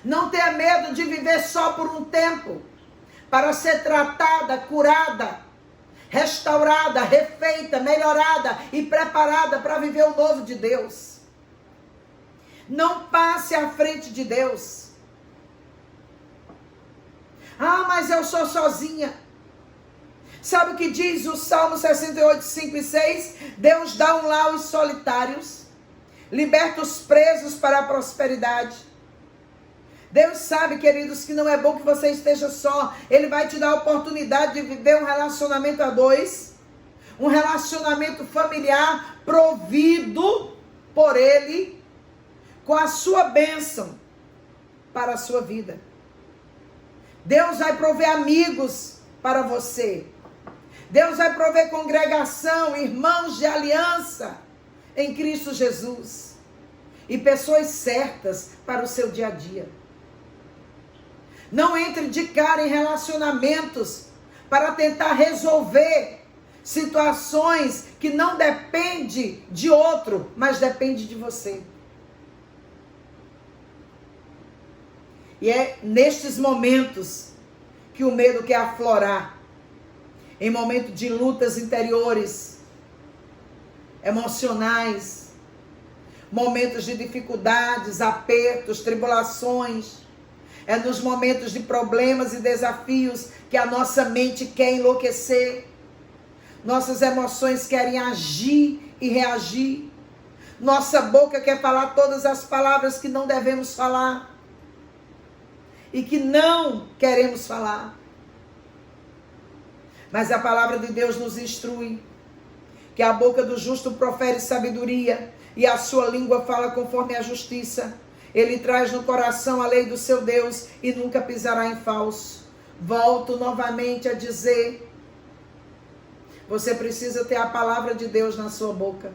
Não tenha medo de viver só por um tempo, para ser tratada, curada, restaurada, refeita, melhorada e preparada para viver o novo de Deus. Não passe à frente de Deus. Ah, mas eu sou sozinha. Sabe o que diz o Salmo 68, 5 e 6? Deus dá um lar aos solitários, liberta os presos para a prosperidade. Deus sabe, queridos, que não é bom que você esteja só. Ele vai te dar a oportunidade de viver um relacionamento a dois, um relacionamento familiar provido por Ele, com a sua bênção para a sua vida. Deus vai prover amigos para você. Deus vai prover congregação, irmãos de aliança em Cristo Jesus. E pessoas certas para o seu dia a dia. Não entre de cara em relacionamentos para tentar resolver situações que não dependem de outro, mas depende de você. E é nestes momentos que o medo quer aflorar. Em momentos de lutas interiores, emocionais, momentos de dificuldades, apertos, tribulações. É nos momentos de problemas e desafios que a nossa mente quer enlouquecer. Nossas emoções querem agir e reagir. Nossa boca quer falar todas as palavras que não devemos falar. E que não queremos falar. Mas a palavra de Deus nos instrui que a boca do justo profere sabedoria e a sua língua fala conforme a justiça. Ele traz no coração a lei do seu Deus e nunca pisará em falso. Volto novamente a dizer, você precisa ter a palavra de Deus na sua boca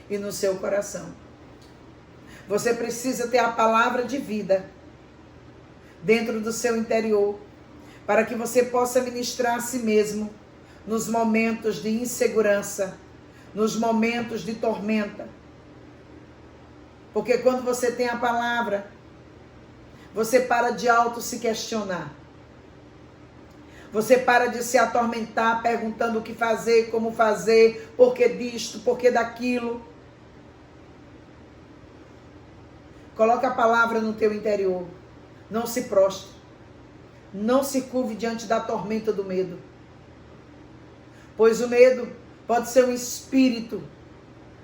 e no seu coração. Você precisa ter a palavra de vida dentro do seu interior, para que você possa ministrar a si mesmo nos momentos de insegurança, nos momentos de tormenta. Porque quando você tem a palavra, você para de auto se questionar. Você para de se atormentar perguntando o que fazer, como fazer, por que disto, por que daquilo. Coloca a palavra no teu interior. Não se prostre. Não se curve diante da tormenta do medo. Pois o medo pode ser um espírito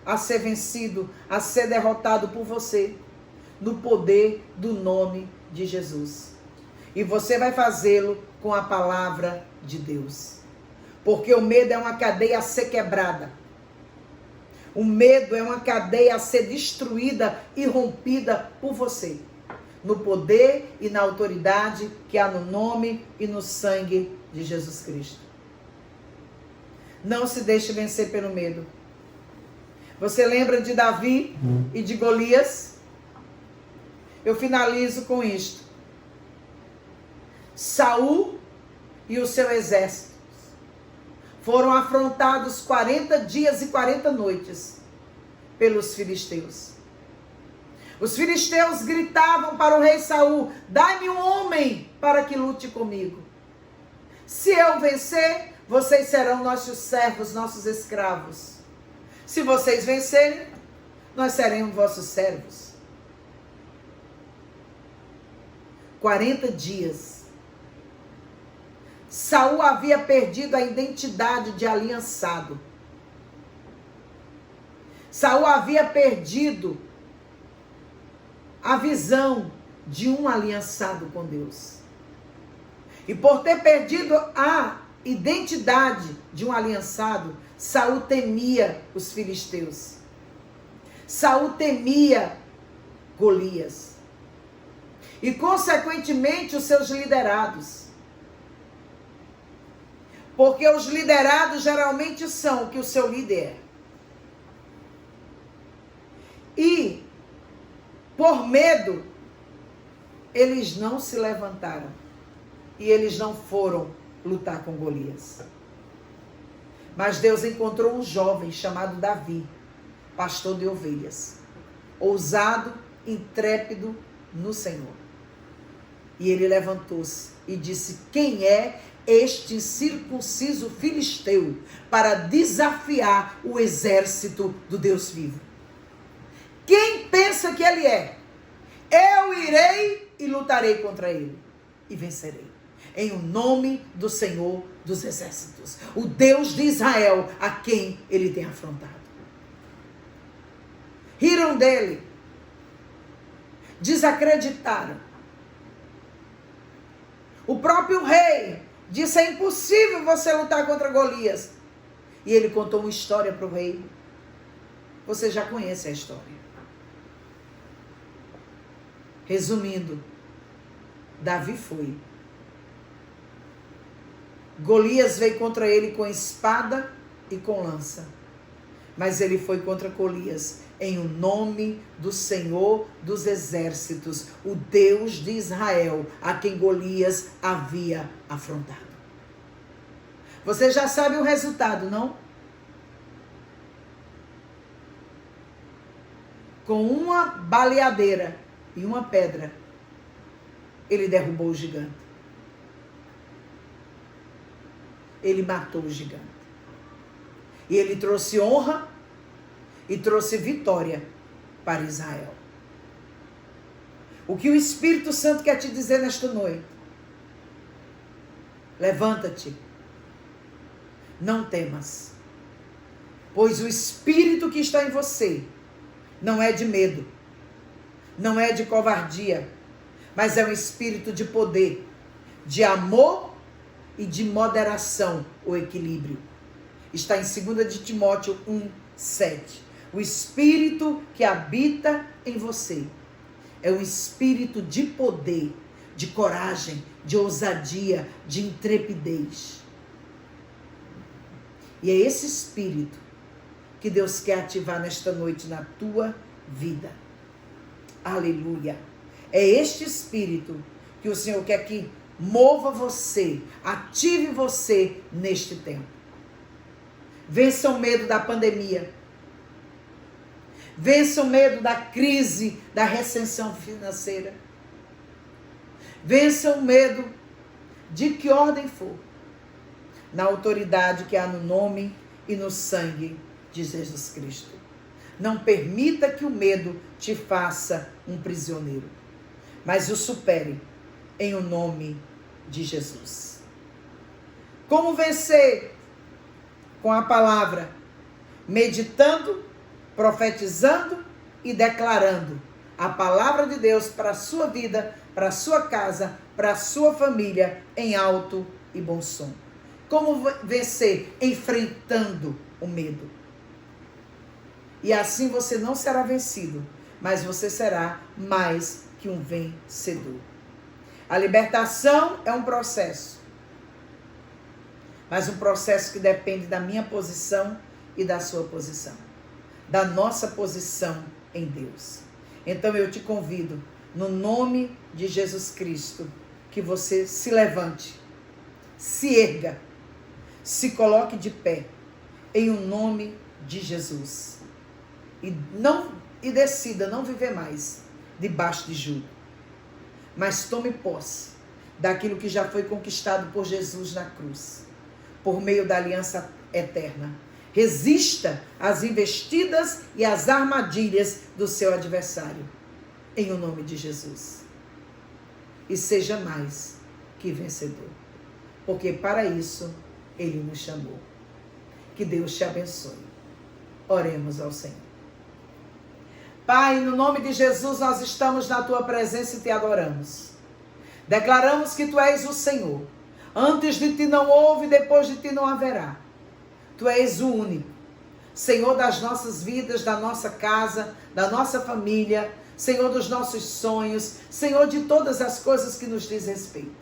a ser vencido, a ser derrotado por você, no poder do nome de Jesus. E você vai fazê-lo com a palavra de Deus. Porque o medo é uma cadeia a ser quebrada. O medo é uma cadeia a ser destruída e rompida por você. No poder e na autoridade que há no nome e no sangue de Jesus Cristo. Não se deixe vencer pelo medo. Você lembra de Davi e de Golias? eu finalizo com isto. Saul e o seu exército foram afrontados 40 dias e 40 noites pelos filisteus. Os filisteus gritavam para o rei Saul: dai-me um homem para que lute comigo. Se eu vencer, vocês serão nossos servos, nossos escravos. Se vocês vencerem, nós seremos vossos servos. 40 dias. Saul havia perdido a identidade de aliançado. Saul havia perdido a visão de um aliançado com Deus. E por ter perdido a identidade de um aliançado, Saul temia os filisteus. Saul temia Golias. E, consequentemente, os seus liderados. Porque os liderados geralmente são o que o seu líder é. E, por medo, eles não se levantaram. E eles não foram lutar com Golias. Mas Deus encontrou um jovem chamado Davi, pastor de ovelhas, ousado, intrépido no Senhor. E ele levantou-se e disse: quem é este incircunciso filisteu para desafiar o exército do Deus vivo? Quem pensa que ele é? Eu irei e lutarei contra ele e vencerei, em o nome do Senhor dos exércitos, o Deus de Israel, a quem ele tem afrontado. Riram dele, desacreditaram. O próprio rei disse: é impossível você lutar contra Golias. E ele contou uma história para o rei. Você já conhece a história. Resumindo, Davi foi. Golias veio contra ele com espada e com lança. Mas ele foi contra Golias em o nome do Senhor dos exércitos, o Deus de Israel, a quem Golias havia afrontado. Você já sabe o resultado, não? Com uma baleadeira e uma pedra, ele derrubou o gigante. Ele matou o gigante. E ele trouxe honra e trouxe vitória para Israel. O que o Espírito Santo quer te dizer nesta noite? Levanta-te. Não temas. Pois o Espírito que está em você não é de medo, não é de covardia, mas é um espírito de poder, de amor e de moderação, o equilíbrio. Está em 2 de Timóteo 1:7. O espírito que habita em você é um espírito de poder, de coragem, de ousadia, de intrepidez. E é esse espírito que Deus quer ativar nesta noite na tua vida. Aleluia. É este espírito que o Senhor quer que mova você, ative você neste tempo. Vença o medo da pandemia. Vença o medo da crise, da recessão financeira. Vença o medo de que ordem for. Na autoridade que há no nome e no sangue de Jesus Cristo. Não permita que o medo te faça um prisioneiro, mas o supere em o nome de Jesus. Como vencer? Com a palavra, meditando, profetizando e declarando a palavra de Deus para a sua vida, para a sua casa, para a sua família, em alto e bom som. Como vencer? Enfrentando o medo. E assim você não será vencido, mas você será mais que um vencedor. A libertação é um processo, mas um processo que depende da minha posição e da sua posição, da nossa posição em Deus. Então eu te convido no nome de Jesus Cristo, que você se levante, se erga, se coloque de pé, em o nome de Jesus. E decida não viver mais debaixo de jugo, mas tome posse daquilo que já foi conquistado por Jesus na cruz, por meio da aliança eterna. Resista às investidas e às armadilhas do seu adversário, em o nome de Jesus. E seja mais que vencedor, porque para isso Ele nos chamou. Que Deus te abençoe. Oremos ao Senhor. Pai, no nome de Jesus, nós estamos na Tua presença e Te adoramos. Declaramos que Tu és o Senhor. Antes de Ti não houve, depois de Ti não haverá. Tu és o único, Senhor das nossas vidas, da nossa casa, da nossa família, Senhor dos nossos sonhos, Senhor de todas as coisas que nos diz respeito.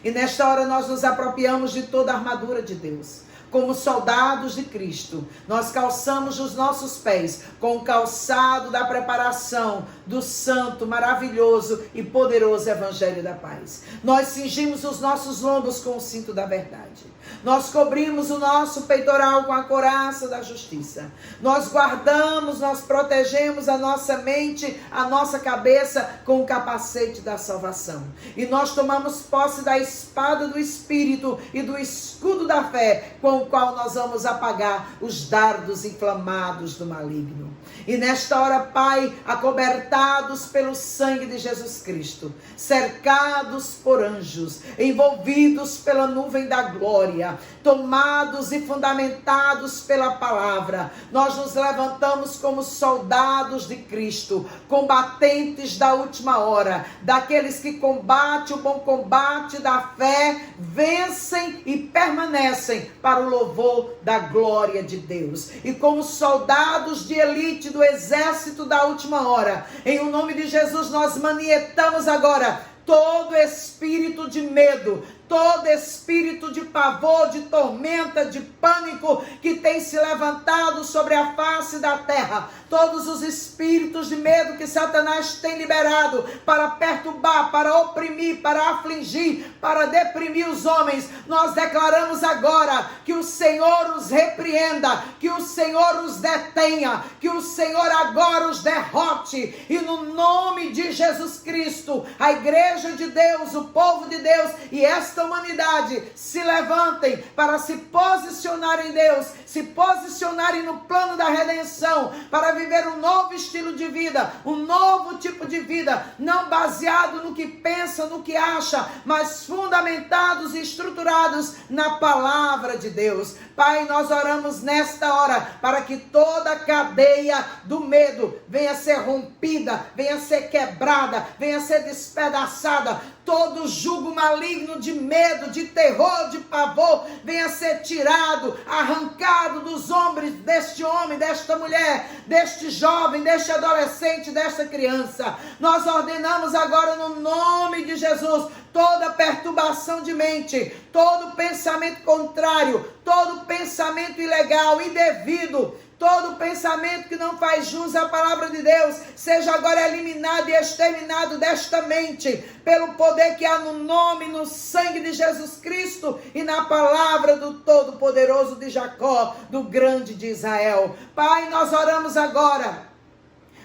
E nesta hora nós nos apropriamos de toda a armadura de Deus. Como soldados de Cristo, nós calçamos os nossos pés com o calçado da preparação do santo, maravilhoso e poderoso Evangelho da Paz. Nós cingimos os nossos lombos com o cinto da verdade. Nós cobrimos o nosso peitoral com a couraça da justiça. Nós guardamos, nós protegemos a nossa mente, a nossa cabeça com o capacete da salvação. E nós tomamos posse da espada do Espírito e do escudo da fé, com o qual nós vamos apagar os dardos inflamados do maligno. E nesta hora, Pai, acobertados pelo sangue de Jesus Cristo, cercados por anjos, envolvidos pela nuvem da glória, tomados e fundamentados pela palavra, nós nos levantamos como soldados de Cristo, combatentes da última hora, daqueles que combatem o bom combate da fé, vencem e permanecem para o louvor da glória de Deus. E como soldados de elite do exército da última hora, em o nome de Jesus, nós manietamos agora todo espírito de medo, todo espírito de pavor, de tormenta, de pânico que tem se levantado sobre a face da terra. Todos os espíritos de medo que Satanás tem liberado para perturbar, para oprimir, para afligir, para deprimir os homens, nós declaramos agora que o Senhor os repreenda, que o Senhor os detenha, que o Senhor agora os derrote. E no nome de Jesus Cristo, a igreja de Deus, o povo de Deus e esta humanidade se levantem para se posicionar em Deus, se posicionarem no plano da redenção, para viver um novo estilo de vida, um novo tipo de vida, não baseado no que pensa, no que acha, mas fundamentados e estruturados na palavra de Deus. Pai, nós oramos nesta hora para que toda a cadeia do medo venha a ser rompida, venha a ser quebrada, venha a ser despedaçada. Todo jugo maligno de medo, de terror, de pavor, venha a ser tirado, arrancado dos ombros deste homem, desta mulher, deste jovem, deste adolescente, desta criança. Nós ordenamos agora no nome de Jesus toda perturbação de mente, todo pensamento contrário, todo pensamento ilegal, indevido, todo pensamento que não faz jus à palavra de Deus, seja agora eliminado e exterminado desta mente, pelo poder que há no nome, no sangue de Jesus Cristo e na palavra do Todo-Poderoso de Jacó, do Grande de Israel. Pai, nós oramos agora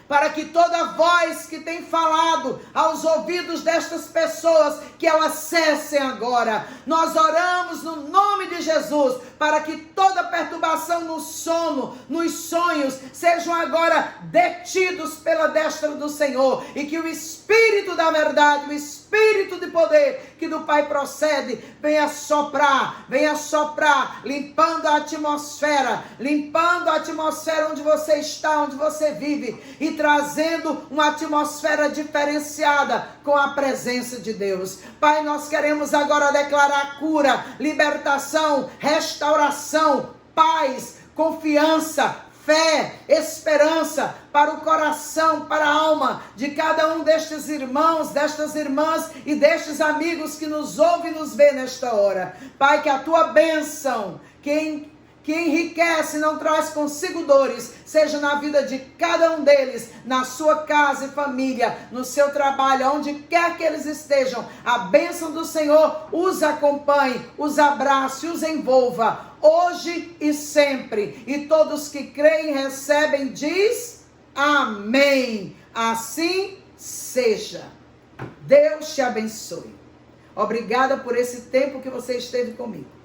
para que toda voz que tem falado aos ouvidos destas pessoas, que elas cessem agora. Nós oramos no nome de Jesus, para que toda perturbação no sono, nos sonhos, sejam agora detidos pela destra do Senhor, e que o Espírito da verdade, o Espírito de poder, que do Pai procede, venha soprar, limpando a atmosfera onde você está, onde você vive, e trazendo uma atmosfera diferenciada com a presença de Deus. Pai, nós queremos agora declarar cura, libertação, restauração, paz, confiança, fé, esperança para o coração, para a alma de cada um destes irmãos, destas irmãs e destes amigos que nos ouvem e nos vê nesta hora. Pai, que a tua bênção, que que enriquece e não traz consigo dores, seja na vida de cada um deles, na sua casa e família, no seu trabalho, onde quer que eles estejam. A bênção do Senhor os acompanhe, os abrace, os envolva, hoje e sempre. E todos que creem, recebem, diz amém. Assim seja. Deus te abençoe. Obrigada por esse tempo que você esteve comigo.